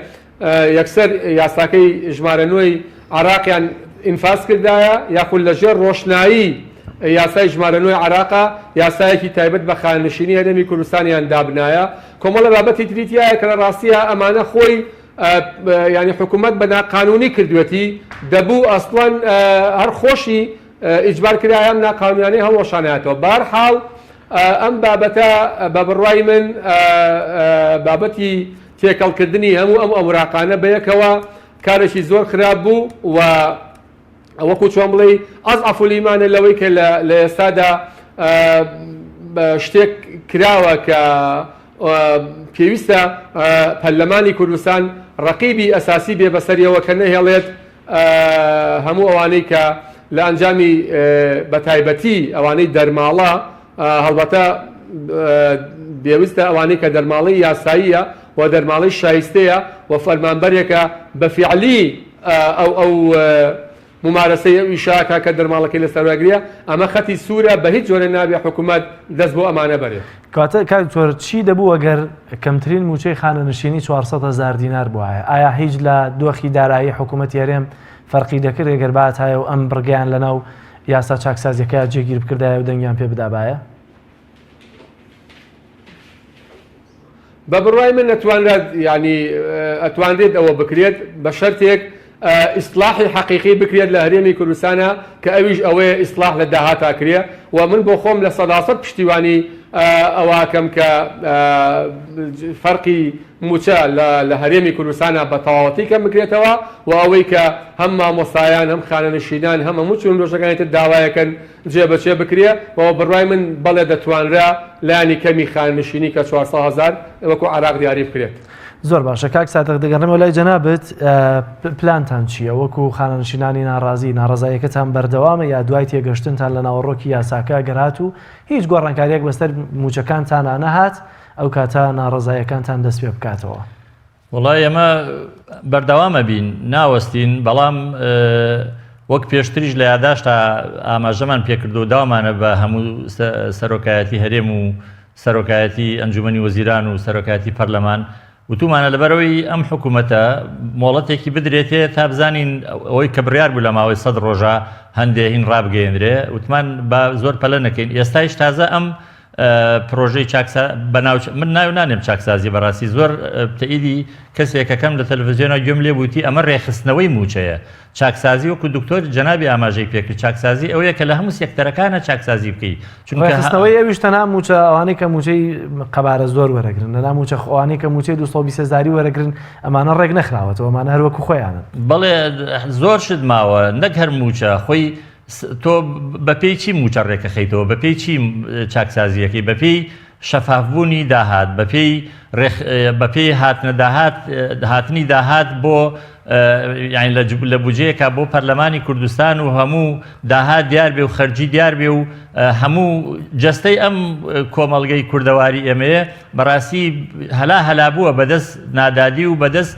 یەکسەر یاساکەی ژمارە نوێی عراقیان ئینفاس کردایە یاخود لەژێر ڕۆشنایی یاسای ژمارە نوێی عراقا یاسایەکی تایبەت بە خانەنشینی هەرێمی کوردستانیان دابنایە. کۆمەڵە بابەتی تریتیایە کە لە ڕاستیە ئەمانە خۆی ینی حکوومەت بە ناقانونی کردوەتی دەبوو ئەسڵەن هەر خۆشی ئیجبار کرایە ناقانونیانەی هەڵۆشانایەتەوە. بەهەرحاڵ ئەم بابەتە بە بڕوای من بابەتی تێکەڵکردنی هەموو ئەم ئەوراقانە بەیەکەوە کارێکی زۆر خراپ بوو و وەکو چۆن بڵێ ئەضعەف الئیمانە لەوەی کە لە ئێستادا شتێک کراوە کە پێویستە پەرلەمانی کوردستان ڕەقیبی ئەساسی بێ بەسەریەوە کە نەهێڵێت هەموو ئەوانەی کە لە ئەنجامی بەتایبەتی ئەوانەی دەرماڵە هەڵبەتە پێویستە ئەوانەی کە دەرماڵی یاساییە و دەرماڵی شایستەیە و فەرمانبەرێکە بەفیعلی ئەو ممارەسەی ئەو ئیشاکە کە دەرماڵەکەی لەسەرواگریە ئەمە خەتی سوورە بە هیچ جۆرە نابێ حکوومەت دەست بۆ ئەمانە بەرێت. کاتە کاکتۆر چی دەبوو ئەگەر کەمترین موچەی خانەنشینی 400,000 دینار بووایە؟ ئایا هیچ لە دۆخی دارایی حکوومەت یارێم فەرقی دەکرد ئەگەر بات هەیە و ئەم بڕگەیان لەناو یاسا چاکسازیەکە جێگیر بکردایە و دەنگیان پێ بدابایە؟ بە بڕوای من نەتوانرێت ینی ئەتوانرێت ئەوە بکرێت بە شەرتێک ئیسلاحی حەقیقی بکرێت لە هەرێمی کوردستانە کە ئەویش ئەوەیە ئیسلاح لە داهاتا کرێ و من بۆ خۆم لە 100% پشتیوانی ئەواکەم کە فەرقی موچە لە هەرێمی کوردستانە بە تەواوەتی کەم بکرێتەوە و ئەوەی کە هەم مامۆستایان هەم خانەنشینان هەم هەموو چون ڕۆژەکانیتر داوایەکەن جێبەجێ بکرێ و بڕوای من بەڵێ دەتوانرا لایانی کەمی خانەنشینی کە 400,000 وەکو عراق دیاری بکرێت. زۆر باشە کاک ساتەق دەگەڕێمەوە لای جەنابەت پلانتان چییە وەکو خانەنشینانی ناڕازی ناڕزایەکەتان بەردەوامە یا دوای تێگەشتنتان لە ناوەڕۆکی یاساکە گەرات و هیچ گۆڕانکاریەک بەسەر موچەکانتان نەهات ئەو کاتە ناڕزایەکانتان دەست پێ بکاتەوە؟ وڵای ئەمە بەردەوامە بین ناوەستین بەڵام وەک پێشتریش لە یاداشتا ئاماژەمان پێکرد و داوامانە بە هەموو سەرۆکایەتی هەرێم و سەرۆکایەتی ئەنجومەنی وەزیران و سەرۆکایەتی پەرلەمان وتومانە لەبەرەوەی ئەم حکوومەتە مۆڵەتێکی بدرێتێ تا بزانین ئەوەی کە بڕیار بوو لە ماوەی 100 ڕۆژە هەندێک هین ڕابگەیەندرێ وتمان بە زۆر پەلە نەکەین. ئێستایش تازە ئەم پرۆژەی من ناو نانێم چاکسازی بەڕاستی زۆر تەئیدی کەسێکەکەم لە تەلەڤیزیۆنە گوێم لێ بووتی ئەمە ڕێخستنەوەی موچەیە. چاکسازی وەکو دکتۆر جەنابی ئاماژەی پێکرد چاکسازی ئەوەیە کە لە هەموو سێکتەرەکانە چاکسازی بکەیت. ڕێخستنەوەی ئەویش تەنها موچە ئەوانەی کە موچەی قەبارە زۆر وەرەگرن لەنا موچە ئەوانەی کە موچەی 220,000 وەرەگرن ئەمانە ڕێک نەخراوەتەوە ئەمانە هەروەکو خۆیانن. بەڵێ زۆر شت ماوە نەک هەر موچە خۆی تۆ بەپێی چی موچە ڕێکەخەیتەوە بەپێی چی چاکسازیەکەی بەپێی شەفافبوونی داهات بەپێی هاتنی داهات بۆ لە بودجەیەکە بۆ پەرلەمانی کوردستان و هەموو داهات دیار بێ و خەرجی دیار بێ و هەموو جەستەی ئەم کۆمەڵگەی کوردەواری ئێمەیە بەڕاستی هەلا بووە بەدەست نادادی و بەدەست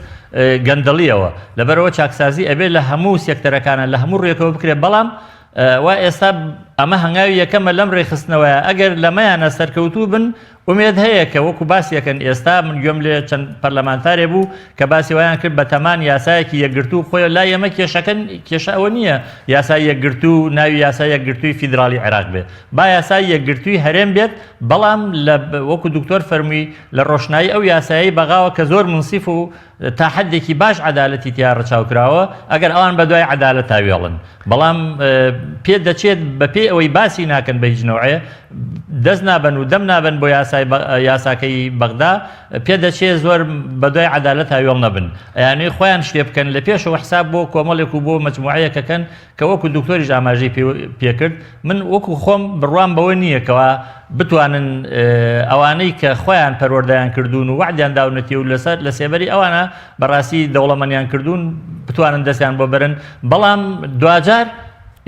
گەندەڵیەوە لەبەرەوە چاکسازی ئەبێت لە هەموو سێکتەرەکانە لە هەموو ڕێکەوە بکرێت. بەڵام و ئێستا ئەمە هەنگاوی یەکەمە لەم ڕێخستنەوەیە ئەگەر لەمەیانە سەرکەوتوو بن ئومێد هەیە کە وەکو باسیەکەن ئێستا من گوێم لێ چەند پەرلەمانتارێ بوو کە باسی وایان کرد بە تەمان یاسایەکی یەکگرتوو خۆی لا ئێمە کێشەکەن کێشە ئەوە نییە یاسای یەکگرتوو ناوی یاسای یەکگرتووی فیدراڵی عێراق بێت با یاسای یەکگرتووی هەرێم بێت بەڵام وەکو دکتۆر فەرمووی لە ڕۆشنایی ئەو یاسایی بەغاوە کە زۆر منسیف و تا حدێکی باش عەدالەتی تیا ڕەچاوکراوە ئەگەر ئەوان بە دوای عەدالەت تاوێڵن بەڵام پێ دەچێت بەپێ ئەوەی باسی ناکەن بە هیچ نەوعێ دەست نابن و دەم نابن بۆ یاساکەی بەغدا پێ دەچێت زۆر بە دوای عەدالەت تاوێڵ نەبن یانەی خۆیان شتێ بکەن لە پێشەوە حساب بۆ کۆمەڵێک و بۆ مەجموعەیەکەکەن کە وەکو دکتۆریش ئاماژەی پێکرد من وەکو خۆم بڕوام بەوە نییە کەوا بتوانن ئەوانەی کە خۆیان پەروەردەیان کردوون و وعدیان داونەتی و لەسەر لە سێبەری ئەوانە بەڕاستی دەوڵەمەندیان کردوون بتوانن دەستیان بۆ برن بەڵام دوجار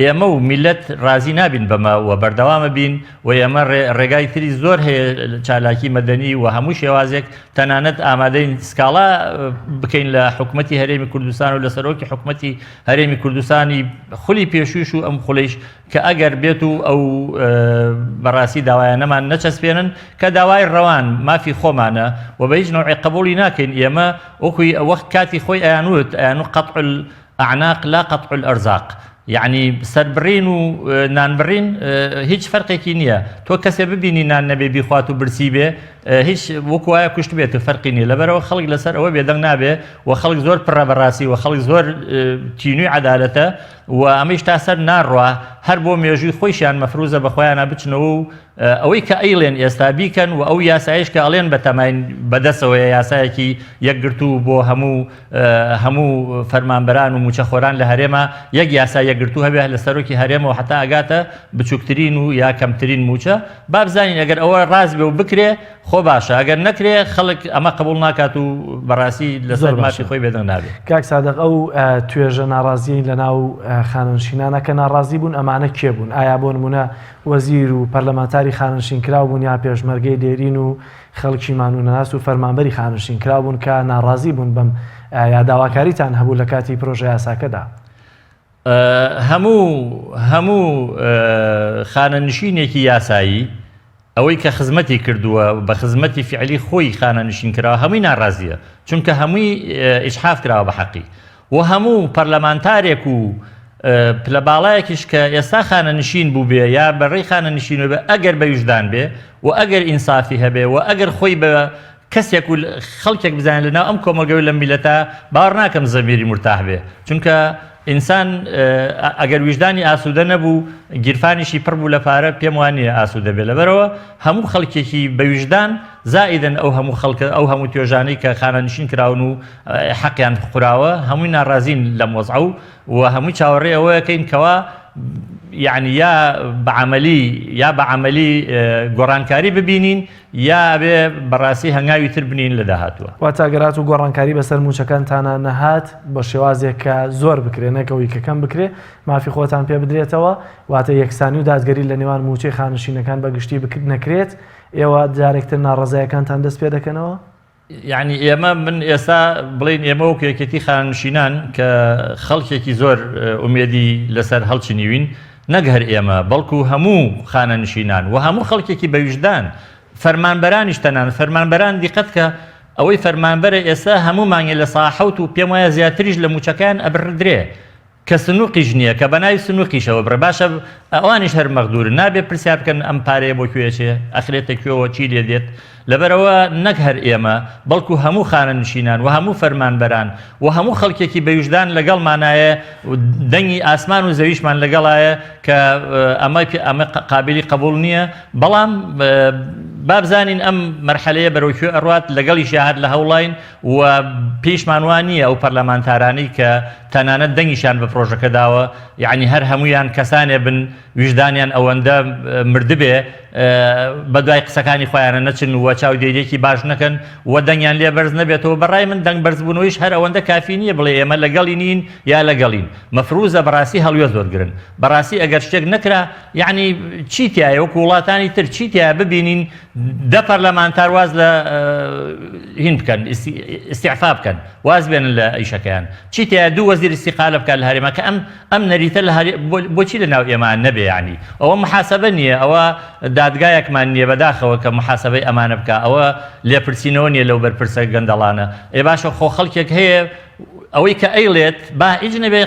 ئێمە و میلەت ڕازی نابین بەمە و بەردەوامە بین و ئێمە ڕێگای تری زۆر هەیە چالاکی مەدەنی و هەموو شێوازێک تەنانەت ئامادەین سکاڵا بکەین لە حکومەتی هەرێمی کوردستان و لە سەرۆکی حکومەتی هەرێمی کوردستانی خولی پێشویش و ئەم خولیش کە ئەگەر بێت و ئەو بەڕاستی داوایانەمان نەچەسپێنن کە داوای ڕەوان مافی خۆمانە و بە هیچ نوعی قبولی ناکەین ئێمە وەکوی وەخت کاتی خۆی ئەیانوت قەطع الأعناق لا قەطع الأرزاق یعنی سەربڕین و نانبڕین هیچ فەرقێکی نییە تۆ کەسێ ببینی نان نەبێ بیخوات و برسی بێ هیچ وەکو وایە کوشت بێت و فەرقی نییە لەبەرەوە خەڵک لەسەر ئەوە بێدەنگ نابێ و خەڵک زۆر پڕە بەڕاستی و خەڵک زۆر تینووی عەدالەتە و ئەمەش تا سەر ناڕوا هەر بۆ مێژووی خۆیشیان مەفروزە بە خۆیانە بچنەوە و ئەوەی کە ئەیڵێن ئێستا بیکەن و ئەو یاسایش کە ئەڵێن بە تەماین بەدەستەوەی یاسایەکی یەکگرتوو بۆ هەموو فەرمانبەران و موچەخۆران لە هەرێمە یەک یاسا یەکگرتوو هەبێ لە سەرۆکی هەرێمەوە حتا ئەگاتە بچووکترین و یا کەمترین موچە با بزانین ئەگەر ئەوە ڕاست بێ و بکرێ خۆ باشە ئەگەر نەکرێ خەڵک ئەمە قبول ناکات و بەڕاستی لەسەر مافی خۆی بێدەنگ نابێت کاک سادق ئەو توێژە ناڕازیین لە ناو خانەنشینانە کە ناڕازی بوون ئەمانە کێ بوون ئایا بۆ نمونە وەزیر و پەرلەمانتاری خانەنشین کراو بوون یا پێشمەرگەی دێرین و خەڵکی مانوونەناس و فەرمانبەری خانەنشین کراو بوون کە ناڕازی بوون بەم یا داواکاریتان هەبوو لە کاتی پرۆژە یاساکەدا هەموو خانەنشینێکی یاسایی ئەوەی کە خزمەتی کردووە بە خزمەتی فعلی خۆی خانەنشین کراوە هەمووی ناڕازیە چونکە هەمووی ئیشحاف کراوە بە حەقی و هەموو پەرلەمانتارێک و لە باڵایەکیش کە ئێستا خانەنشین بوو بێ یا بەڕێی خانەنشین بێ ئەگەر بە ویژدان بێ و ئەگەر ئینسافی هەبێ و ئەگەر خۆی بە کەسێک و خەڵکێک بزانێت لەناو ئەم کۆمەلگەوەی لە میلەتە باوەڕ ناکەم زەمیری مرتاح بێ چونکە ئینسان ئەگەر ویژدانی ئاسوودە نەبوو گیرفانیشی پڕ بوو لە پارە پێم وانە ئاسوودە بێ لەبەرەوە هەموو خەڵکێکی بە ویژدان زائیدن ئەو هەموو خەڵکە ئەو هەموو توێژانەی کە خانەنشین کراون و حەقیان قوراوە هەمووی ناڕازین لەم وەزعە و هەمووی چاوەڕێ ئەوەیەکەین کەوا یعنی یا بەعەمەلی گۆڕانکاری ببینین یا بێ بەڕاستی هەنگاوی تر بنین لە داهاتووە واتاگەرات و گۆڕانکاری بەسەر موچەکانتانە نەهات بە شێوازێک کە زۆر بکرێ نەکەوەی کەکەم بکرێ مافی خۆتان پێ بدرێتەوە واتە یەکسانی و دادگەری لە نێوان موچەی خانەنشینەکان بەگشتی نەکرێت ئێوە جارێکتر ناڕەزایەکانتان دەست پێ دەکەنەوە یعنی ئێمە من ئێستا بڵین ئێمە وەکو یەکێتی خانەنشینان کە خەڵکێکی زۆر ئومێدی لەسەر هەڵچنیوین نەک هەر ئێمە بەڵکو هەموو خانەنشینان و هەموو خەڵکێکی بە ویژدان فەرمانبەرانیش تەنان فەرمانبەران دیقەت کە ئەوەی فەرمانبەرە ئێستا هەموو مانگێ لە ساحەوت و پێم وایە زیاتریش لە موچەکان ئەبڕدرێ کە سنووقیش نییە کە بەناوی سنووقیشەوە بڕە باشە ئەوانیش هەر مەغدورن نابێت پرسیار بکەن ئەم پارەیە بۆ کوێچێ ئەخرێتە کوێوە چی لێ دێت لەبەرەوە نەک هەر ئێمە بەڵکو هەموو خانەنشینان و هەموو فەرمانبەران و هەموو خەڵکێکی بەویژدان لەگەڵمانایە دەنگی ئاسمان و زەویشمان لەگەڵایە کە ئەمە قابلی قبول نییە بەڵام بابزانین ئەم مەرحەلەیە بەرەوکوێ ئەڕوات لەگەڵی شاهد لە هەوڵاین و پێشمانوان نییە ئەو پەرلەمانتارانی کە تەنانەت دەنگیشان بە پرۆژەکە داوە یعنی هەر هەمویان کەسانێ بن ویژدانیان ئەوەندە مردبێ بە دوای قسەکانی خۆیانە نەچن و چاو دێرێکی باش نەکەن و دەنگیان لێ بەرز نەبێتەوە بەڕای من دەنگ بەرزبوونەوەیش هەر ئەوەندە کافی نییە بڵێ ئێمە لەگەڵی نین یا لەگەڵین مەفروزە بەڕاستی هەڵوێ زۆرگرن بەڕاستی ئەگەر شتێک نەکرا یعنی چیتیایە وەکو وڵاتانی تر چیتیایە ببینین دە پەرلەمانتار واز لە هین بکەن ئیستیعفا بکەن واز بێنن لە ئیشەکەیان چیتیایە دوو وەزیر ئیستیقالە بکات لە هەرێما کە ئەم نەریتە لە بۆچی لە ناو ئێمە نەبێ یعنی ئەوە محاسبە نییە ئەوە دادگایەکمان نییە بەداخەوە کە محاسبەی ئەمانە بکە ئەوە لێپرسینەوە نیە لەو بەرپرسە گەندەڵانە باشە خۆ خەڵکێک هەیە ئەوەی کە ئەیڵێت با هیچ نەبێ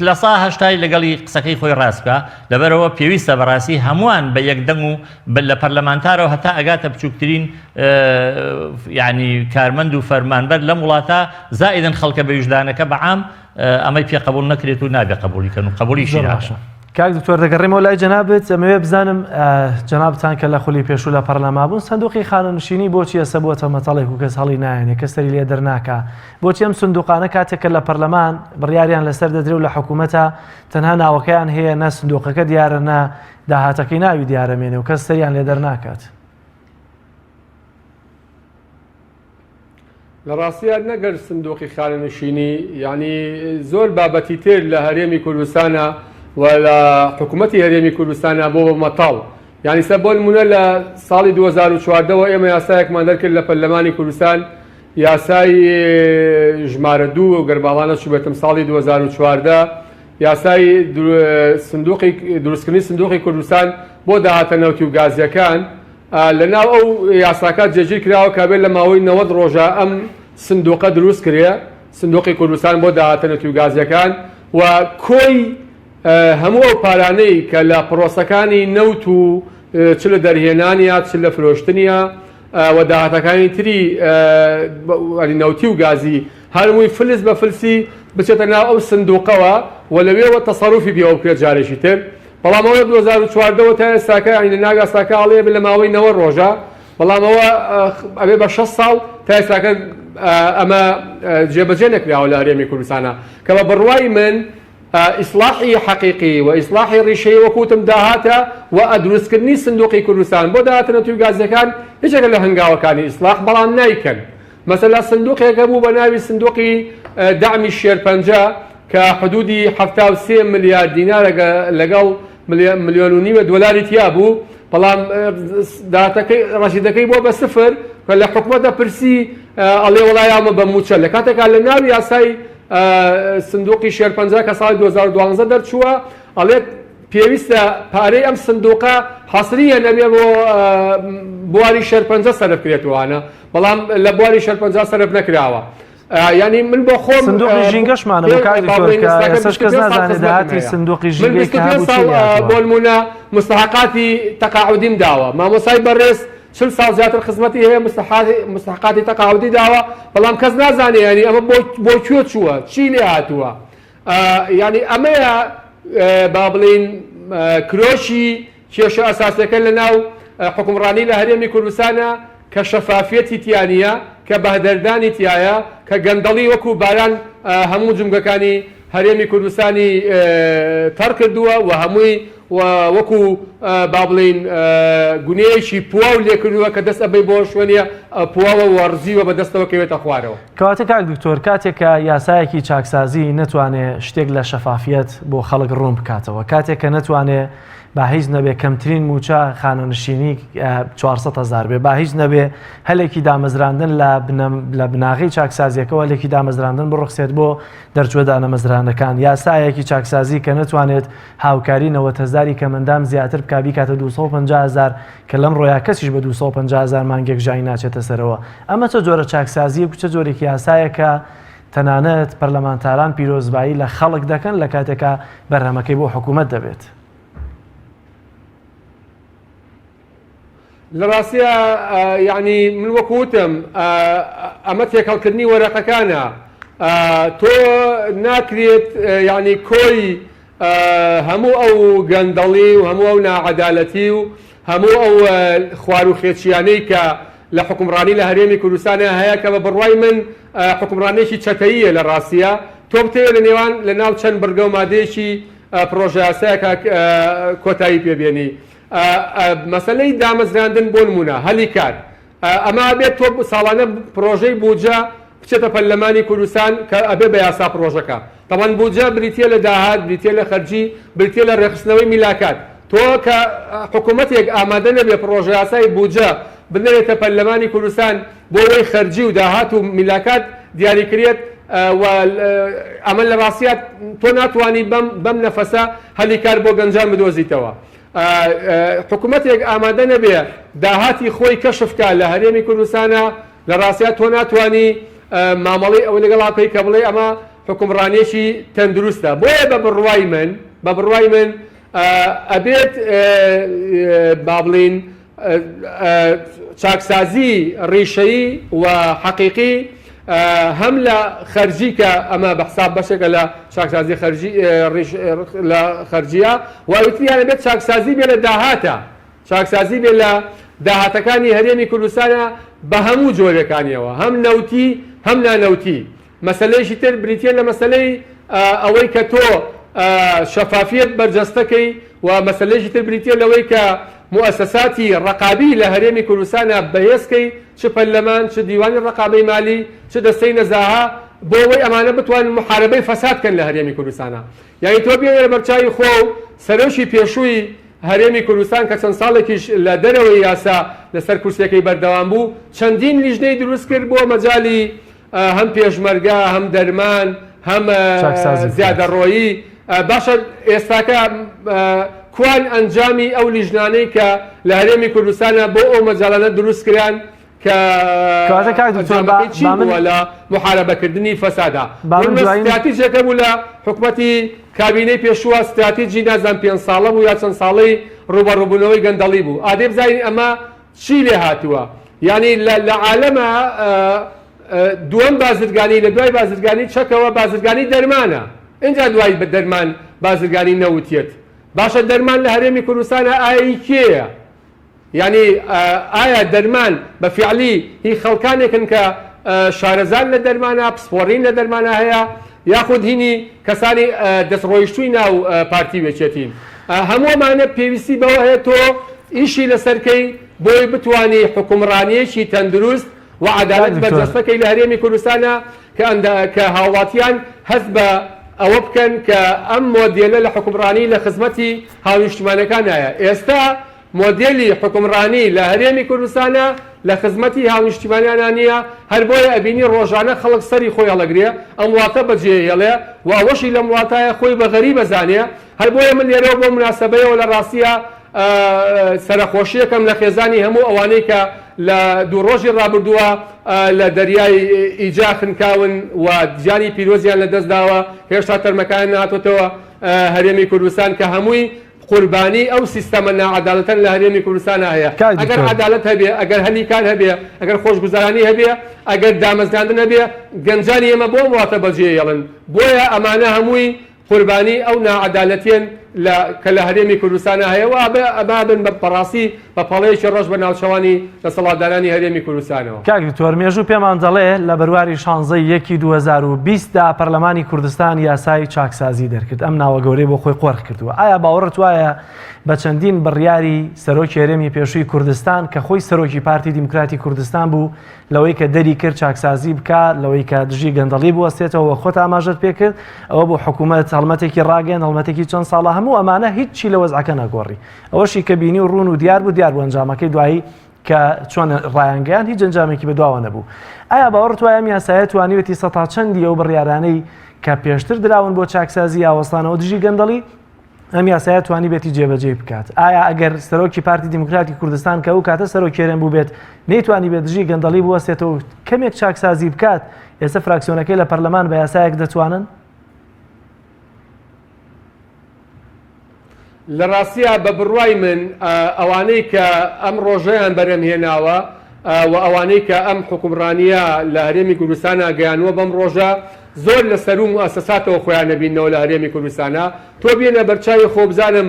لە سا هەشتای لەگەڵی قسەکەی خۆی ڕاست بکە لەبەرەوە پێویستە بەڕاستی هەمووان بە یەکدەنگ و لە پەرلەمانتارەوە هەتا ئەگاتە بچووکترین یعنی کارمەند و فەرمانبەر لەم وڵاتە زائیدن خەڵکە بە وجدانەکە بەعام ئەمەی پێ قبول نەکرێت و نابێ قبولیکەن و قبولیشی ناکەن. کاک دکتۆر دەگەڕێمەوە لای جەنابێت ئەمەوێ بزانم جەنابتان کە لە خولی پێشوو لە پەرلەما بوون سندوقی خانەنشینی بۆچی ئێستا بووەتە مەتەڵێک و کەس هەڵی نایەنێ کەسەری لێ دەرناکە بۆچی ئەم سندوقانە کاتێکە لە پەرلەمان بڕیاریان لەسەر دەدرێ و لە حکوومەتە تەنها ناوەکەیان هەیە نە سندوقەکە دیارە نە داهاتەکەی ناوی دیارەمێنێ و کەس سەریان لێ دەرناکات. لە ڕاستیان نەگەر سندوقی خانەنشینی یعنی زۆر بابەتی تر لە هەرێمی کوردستانە و لە حکوومەتی هەرێمی کوردستانە بۆ مەتاڵ یعنی سە بۆ نمونە لە ساڵی 2014ەوە ئێمە یاسایەکمان دەرکرد لە پەرلەمانی کوردستان یاسای ژمارە 2 و گەرباڵانە چوبێتم ساڵی 2014 یاسای سندوقی دروستکردنی سندوقی کوردستان بۆ داهاتە نەوتی و گازیەکان لەناو ئەو یاساکات جێگیر کراوە کە بێت لە ماوەی 90 ڕۆژە ئەم سندوقە دروست کرێ سندوقی کوردستان بۆ داهاتە نەوتی و گازیەکان و کۆی هەموو ئەو پارانەی کە لە پرۆسەکانی نەوت و چ لە دەرهێنانیە چ لە فرۆشتنیە و داهاتەکانی تری نەوتی و گازی هەرمووی فلس بە فلسی بچێتە ناو ئەو سندوقەوە و لەوێەوە تەسەڕوفی پێوە بکرێت جارێکی تر بەڵام ئەوە 2014ەوە تا ئێستاکە عینە ناگاستاکە ئاڵێ لە ماوەی 90 ڕۆژە بەڵام ئەوە ئەبێ بە 6 ساڵ تا ئێستاکە ئەمە جێبەجێ نەکراوە لە هەرێمی کوردستانە کە بە بڕوای من ئیسلاحی حەقیقی و ئیسلاحی ڕیشەی وەکوتم داهاتە و ئەدروستکردنی سندوقی کوردستان بۆ داهاتە نەوتی و گازەکان هیچێکە لە هەنگاوەکانی ئیسلاح بەڵام نایکەن مەسەلا سندوقێکە بوو بە ناوی سندوقی داعمی شێرپەنجە کە حدودی 73 ملیار دینار لەگەڵ ملیۆن و نیوە دۆلاری تیا بوو بەڵام ڕەشیدەکەی بۆ بە سفر کە لە حکوومەتە پرسی ئەڵێ وڵایامە بە موچە لە کاتێکا لە ناوی یاسای سندوقی شێرپەنجە کە ساڵی 2012 دەرچووە ئەڵێ پێویستە پارەی ئەم سندوقە حەسریە نەبێ بۆ بواری شێرپەنجە سەرف کرێتوانە بەڵام لە بواری شێرپەنجە سەرف نەکراوە ینی من بۆ خۆم سندوقی ژینگەشمانە بۆ کاریێسش کەس نازانێت داهاتی سندوقی ژینگەی بۆ نمونە مستحقاتی تەقاعودیم داوە مامۆسای بەڕێز 40 ساڵ زیاتر خزمەتی هەیە مستحقاتی تەقاعودی داوە بەڵام کەس نازانێ ینی ئەمە بۆ کوێ چووە چی لێ هاتووە ینی ئەمەیە با بڵین کرۆشی کێشە ئەساسەکە لە ناو حکومڕانی لە هەرێمی کوردستانە کە شەفافیەتی تیانە کە بەهدەردانی تایە کە گەندەڵی وەکو باران هەموو جمگەکانی هەرێمی کوردستانی تەڕ کردووە و هەمووی وەکو با بڵین گونەیەکی پواو لێکردووە کە دەست ئەبەی بۆ شوێنە پواوە وەرزیوە بە دەستەوە کەوێتە خوارەوە کەواتە کاک دکتۆر کاتێککە یاسایەکی چاکسازی نەتوانێت شتێک لە شەفافیەت بۆ خەڵک ڕوون بکاتەوە کاتێک کە نەتوانێت با هیچ نەبێ کەمترین موچە خانەنشینی 400,000 بێ با هیچ نەبێ هەلێکی دامەزراندن لە بناغی چاکسازیەکەەوە هەلێکی دامەزراندن بڕخسێت بۆ دەرچوە دانەمەزرانەکان یاسایەکی چاکسازی کە نەتوانێت هاوکاری 90,000 کە مندام زیاتر بکبی کاتە 250,000 کە لەم ڕۆیا کەسیش بە 250,000 مانگێک ژای ناچێتە سەرەوە ئەمە چه جۆرە چاکسازی چه جۆرێکی یاسایەکە تەنانەت پەرلەمانتاران پیرۆزبایی لە خەڵک دەکەن لە کاتێکە بەرهەمەکەی بۆ حکوومەت دەبێت. لە ڕاستیە یعنی من وەکوتم ئەمە تێکەڵکردنی وەرەقەکانە تۆ ناکرێت ینی کۆی هەموو ئەو گەندەڵی و هەموو ئەو ناعەدالەتی و هەموو ئەو خوار و خێچیانەی کە لە حکومڕانی لە هەرێمی کوردستانە هەیە کە بە بڕوای من حکومڕانێکی چەتەییە لە ڕاستیە تۆ بتێ لە نێوان لە ناو چەند بەرگە و مادەیەکی پرۆژە یاسایەکە کۆتایی پێبێنی مەسەلەی دامەزراندن بۆ نمونە هەلی کار ئەمە بێت تۆ ساڵانە پرۆژەی بوجە بچێتە پەرلەمانی کوردستان کە ئەبێ بە یاسا پرۆژەکە تەمان بوجە بریتە لە داهات بریتە لە خەرجی بریتە لە ڕێخستنەوەی میلاکات تۆ کە حکوومەتێک ئامادە نەبێ پرۆژە یاسای بوجە بنێتە پەرلەمانی کوردستان بۆ وەی خەرجی و داهات و میلاکات دیاریکرێت ئەمە لە ڕاستیات تۆ ناتوانانی بەم نەفەسە هەلی کار بۆ گەنجان بدۆزیتەوە حکوومەتێک ئامادە نەبێ داهاتی خۆی کەشفکە لە هەرێمی کوردستانە لە ڕاستیە تۆ ناتوانانی مامەڵی ئەو لەگەڵاپەی کە بڵێ ئەمە حکومڕانیەکی تەندروستە. بۆیە بە بڕوای من ئەبێت با بڵین چاکسازی ڕیشەیی و حەقیقی هەم لە خەرجی کە ئەمە بەحساب بەشێکە لە چاکسازی لە خەرجیە وتریانە بێت چاکسازی بێ لە داهاتە چاکسازی بێ لە داهاتەکانی هەرێمی کوردستانە بە هەموو جۆرەکانیەوە هەم نەوتی هەم نانەوتی. مەسلەیەکی تر بریتە لە مەسلەی ئەوەی کە تۆ شەفافیت بەرجەستەکەی و مەسلەیەکی تر بریتە لەوەی کە مؤسساتی ڕقابی لە هەرێمی کوردستانە بەهێزکەی چ پەرلەمان چ دیوانی ڕقابەی مالی چ دەستەی نەزاها بۆ ئەوەی ئەمانە بتوانن محاربەی فەسادکەن لە هەرێمی کوردستانە. یعنی تۆ بێنە لە بەرچاوی خۆ و سەرۆشی پێشووی هەرێمی کوردستان کە چەند ساڵێکیش لە دەرەوەی یاسا لەسەر کورسەکەی بەردەوام بوو چەندین لیژنەی دروست کرد بۆ مەجای هەم پێشمەرگە هەم دەرمان هەم زیادەڕۆیی. باشە ئێستاکە کوان ئەنجامی ئەو لیژنانەی کە لە هەرێمی کوردستانە بۆ ئەو مەجاالانە دروست کریان کە لە محاربەکردنی فەسادا استراتیژیەکە بوو لە حکوومەتی کابینەی پێشووە استراتیژی نازان 5 ساڵە بوو یا چەند ساڵەی ڕوبەڕووبوونەوەی گەندەڵی بوو. ئادێ بزانین ئەمە چی لێ هاتووە یعنی لە عالەمە دووەم بازرگانی لە دوای بازرگانی چەکەوە بازرگانی دەرمانە اینجا دوای بە دەرمان بازرگانی نەوتێت. باشە دەرمان لە هەرێمی کوردستانە ئایی کێیە؟ یعنی ئایا دەرمان بە فیعلی هی خەڵکانێکن کە شارەزان لە دەرمانە پسپۆڕین لە دەرمانە هەیە یاخود هینی کەسانی دەستڕۆیشتووی ناو پارتی وێچێتین. هەمووەمانە پێویستی بەوە هەیە تۆ ئیشی لەسەرکەی بۆی بتوانی حکومڕانیەکی تەندروست و عەدالەت بەرجەستەکەی لە هەرێمی کوردستانە کە هاوڵاتیان هەست بە ئەوە بکەن کە ئەم مۆدێلە لە حکومڕانی لە خزمەتی هاونیشتیمانەکانایە. ئێستا مۆدێلی حکومڕانی لە هەرێمی کوردستانە لە خزمەتی هاونیشتیمانیانە نییە هەر بۆیە ئەبینی ڕۆژانە خەڵک سەری خۆی هەڵەگرێ ئەم وڵاتە بەجێ هێڵێ و ئەوەشی لەم وڵاتایە خۆی بە غەریب بەزانێ. هەر بۆیە من لێرەوە بۆ مناسبەیەوە لە ڕاستیە سەرخۆشیەکەم لە خێزانی هەموو ئەوانەی کە لە دوو ڕۆژی ڕابردووە لە دەریای ئیجا خنکاون و گیانی پیرۆزیان لە دەستداوە هێشتا تەرمەکان نهاتۆتەوە هەرێمی کوردستان کە هەمووی قوربانی ئەو سیستەمە ناعەدالەتەن لە هەرێمی کوردستانە هەیە. ئەگەر عەدالەت هەبێ ئەگەر هەلیکان هەبێ ئەگەر خۆشگوزارانی هەبێ ئەگەر دامەزراندن هەبێ گەنجانی ئێمە بۆ وڵاتە بەجێ هێڵن. بۆیە ئەمانە هەمووی قوربانی ئەو ناعەدالەتیان کە لە هەرێمی کوردستانە هەیە و ئەبابن بە پەڕاستی بە پەڵەیەکی ڕەش بە ناوچەوانی دەسەڵاتدارانی هەرێمی کوردستانەوە. کاک دکتۆر مێژوو پێمان دەڵێ لە بەرواری 16/1/2020دا پەرلەمانی کوردستان یاسای چاکسازی دەرکرد ئەم ناوە گەورەی بۆ خۆی قۆڕ کردووە. ئایا باوەڕت وایە بە چەندین بڕیاری سەرۆکی هەرێمی پێشووی کوردستان کە خۆی سەرۆکی پارتی دیموکراتی کوردستان بوو لەوەی کە دەری کرد چاکسازی بکات لەوەی کە دژی گەندەڵی بوەستێتەوە خۆت ئاماژەت پێ کرد ئەوە بۆ حکوومەت هەڵمەتێکی ڕاگەن هەڵمەتێکی چەند ساڵە هەموو ئەمانە هیچی لە وەزعەکە نەگۆڕی. ئەوەشی کە بینی و ڕوون و دیار بوو ئەنجامەکەی دوایی کە چۆن ڕایانگەیان هیچ ئەنجامێکی بەدواوە نەبوو. ئایا باوەڕت وایە ئەم یاسایە توانیوێتی سەتا چەندی ئەو بڕیارانەی کە پێشتر دراون بۆ چاکسازی یاوەستانەوە دژی گەندەڵی ئەم یاسایە توانی بێتی جێبەجێ بکات؟ ئایا ئەگەر سەرۆکی پارتی دیموکراتی کوردستان کە ئەو کاتە سەرۆکێرم بوو بێت نەیتوانی بێت دژی گەندەڵی بوەستێتەوە کەمێک چاکسازی بکات ئێستا فراکسیۆنەکەی لە پەرلەمان بە یاسایەک دەتوانن؟ لە ڕاستیە بە بڕوای من ئەوانەی کە ئەم ڕۆژەیان بەرەمهێناوە و ئەوانەی کە ئەم حکومڕانیە لە هەرێمی کوردستانە گەیانوە بەم ڕۆژە زۆر لە سەر و مؤسساتەوە خۆیان نەبینەوە لە هەرێمی کوردستانە. تۆ بێنە بەرچاوی خۆ بزانم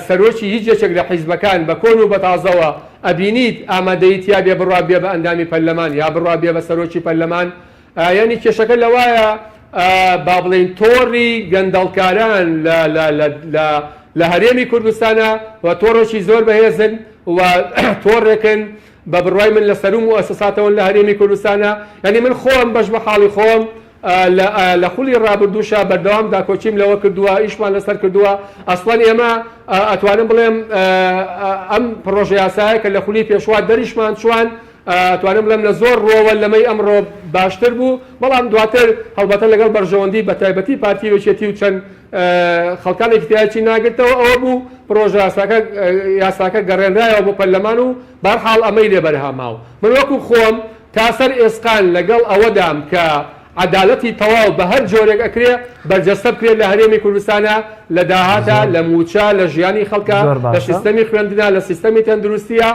سەرۆکی هیچ یەکێک لە حیزبەکان بە کۆن و بەتازەوە ئەبینیت ئامادەیەتیا بێ بڕوا بێ بە ئەندامی پەرلەمان یا بڕوا بێ بە سەرۆکی پەرلەمان. یعنی کێشەکە لەوایە با بڵێن تۆڕی گەندەڵکاران لە هەرێمی کوردستانە و تۆڕێکی زۆر بەهێزن و تۆڕێکن بە بڕوای من لە سەر و مؤسساتەوە لە هەرێمی کوردستانە. یعنی من خۆم بەش بە حاڵی خۆم لە خولی ڕابردووشە بەردەوام داکۆچیم لەوە کردووە ئیشمان لەسەر کردووە. ئەسڵەن ئێمە ئەتوانم بڵێم ئەم پرۆژە یاسایە کە لە خولی پێشوا دەریشمان چوان توانم بڵێم لە زۆر ڕۆوە لەمەی ئەمڕۆ باشتر بوو بەڵام دواتر هەڵبەتە لەگەڵ بەرژەوەندی بە تایبەتی پارتی وێچێتی و چەند خەڵکانێکی تایەتی ناگرتەوە ئەوە بوو پرۆژە یاساکە گەڕێنرایەوە بۆ پەرلەمان و بەرحاڵ ئەمەی لێ بەرهەماوە من وەکو خۆم تاسەر ئێسقان لەگەڵ ئەوەدام کە عدالەتی تەواو بە هەر جۆرێک ئەکرێ بەرجەستە بکرێت لە هەرێمی کوردستانە لە داهاتە لە موچە لە ژیانی خەڵکە لە سیستەمی خوێندنە لە سیستەمی تەندروستیە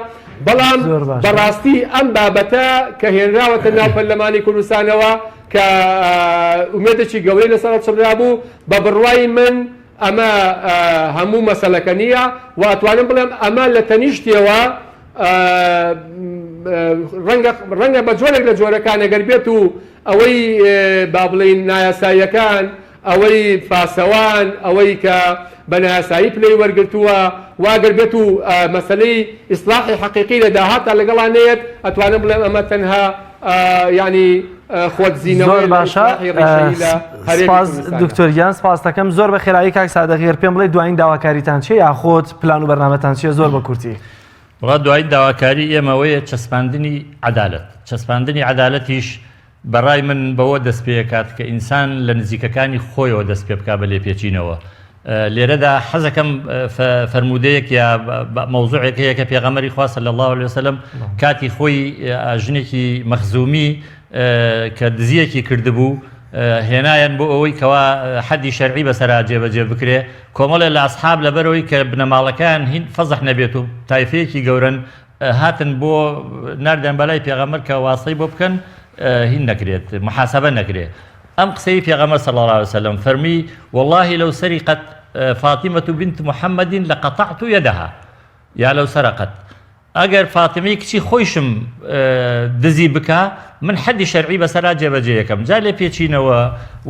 بەڵام بەڕاستی ئەم بابەتە کە هێنراوەتە ناو پەرلەمانی کوردستانەوە کە ئومێدێکی گەورەی لەسەر چڕا بوو بە بڕوای من ئەمە هەموو مەسەلەکە نییە و ئەتوانم بڵێم ئەمە لە تەنیشتیەوە ڕەنگە بە جۆرێک لە جۆرەکان ئەگەر بێت و ئەوەی با بڵین نایاساییەکان ئەوەی پاسەوان ئەوەی کە بە نایاسایی پلەی وەرگرتووە واگەر بێت و مەسەلەی ئیسلاحی حەقیقی لە داهاتە لەگەڵانەیەت ئەتوانم بڵێم ئەمە تەنها ینی خۆتزیینەوە باشە دکتۆریان سپاس دەکەم زۆر بە خێرایی کاک سادەغێر پێم بڵێ دوایین داواکاریتان چیە یاخۆت پلان و بەرنامەتان چیە زۆر بە کورتی وڵا دوای داواکاری ئێمەوەیە چەسپاندنی عەدالەت چەسپاندنی عەدالەتیش بەڕای من بەوە دەست پێکات کە ئینسان لە نزیکەکانی خۆیەوە دەست پێ بکا بە لێپێچینەوە لێرەدا حەزەکەم فەرمودەیەک یا مەوزوعێک هەیە کە پێغەمبەری خوا صلی الله علیه وسلم کاتی خۆی ژنێکی مەخزومی کە دزیەکی کردبوو هێنایان بۆ ئەوەی کەوا حەدی شەرعی بەسەرا جێبەجێ بکرێ کۆمەڵێ لە ئەسحاب لەبەرەوەی کە بنەماڵەکان هین فەزح نەبێت و تایفەیەکی گەورن هاتن بۆ ناردیان بەلای پێغەمبەر کە واسەی بۆ بکەن هین نەکرێت محاسبە نەکرێت ئەم قسەی پێغەمبەر صلی الله عليه وسلم فەرمی والله لو سرقت فاطمة بنت محمد لقطعت يدها یا لو سرقت ئەگەر فاتیمەی کچی خۆیشم دزی بکە من حەدی شەرعی بەسەرا جێبەجێ یەکەم جا لێ پێچینەوە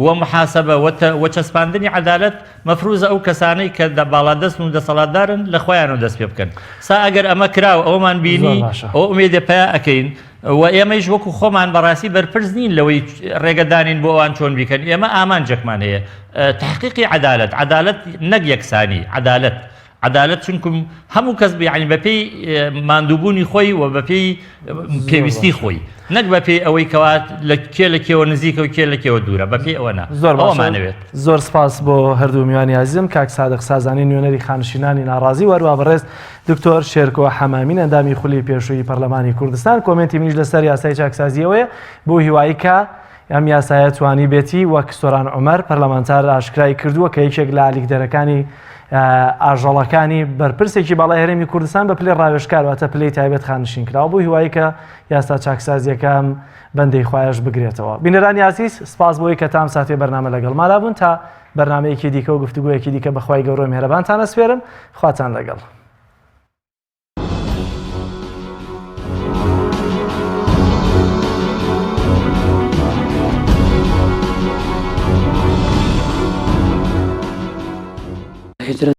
وە محاسبە وە چەسپاندنی عەدالەت مەفروزە ئەو کەسانەی کە باڵادەستن و دەسەڵاتدارن لە خۆیانەوە دەست پێ بکەن سا ئەگەر ئەمە کراوە ئەومان بینی ئەو ئومێدە پیا ئەکەین و ئێمەش وەکو خۆمان بەڕاستی بەرپرس نین لەوەی ڕێگەدانین بۆ ئەوان چۆن بیکەن ئێمە ئامانجێکمان هەیە تحقیقی عەدالەت نەک یەکسانی عەدالەت چونکم هەموو کەس ینی بەپێی ماندووبوونی خۆی و بەپێی پێویستی خۆی نەک بەپێی ئەوەی کەوات لە کێوە نزیکە و کێ لە کێوە دوورە بەپێی ئەوەنە زۆرمانەوێت زۆر سپاس بۆ هەردوو میوانی عزیزم کاک سادق سازانی نوێنەری خانشینانی ناڕازی وەروە بەڕێز دکتۆر شێرکۆ حەمامین ئەندامی خولی پێشووی پەرلەمانی کوردستان کۆمنتی منیش لەسەر یاسای چاکسازیەوەیە بۆ هیوایی کە ئەم یاسایە توانی بێتی وەک سۆران عومەر پەرلەمانتار ئاشکرای کردووە کە یەکێک لە ئالیکدەرەکانی ئاژەڵەکانی بەرپرسێکی باڵای هەرێمی کوردستان بە پلەی ڕاوێژکار واتە پلەی تایبەت خانشین کراوە بۆ هیوایی کە یاستا چاکسازیەکەم بەندەی خوایش بگرێتەوە. بینەرانی عزیز سپاس بۆی کە تام ساتێ بەرنامە لەگەڵماندا بوون تا بەرنامەیەکی دیکە و گفتوگویەکی دیکە بەخوای گەورە و میهرەبانتان ئەسپێرم خواتان لەگەڵ.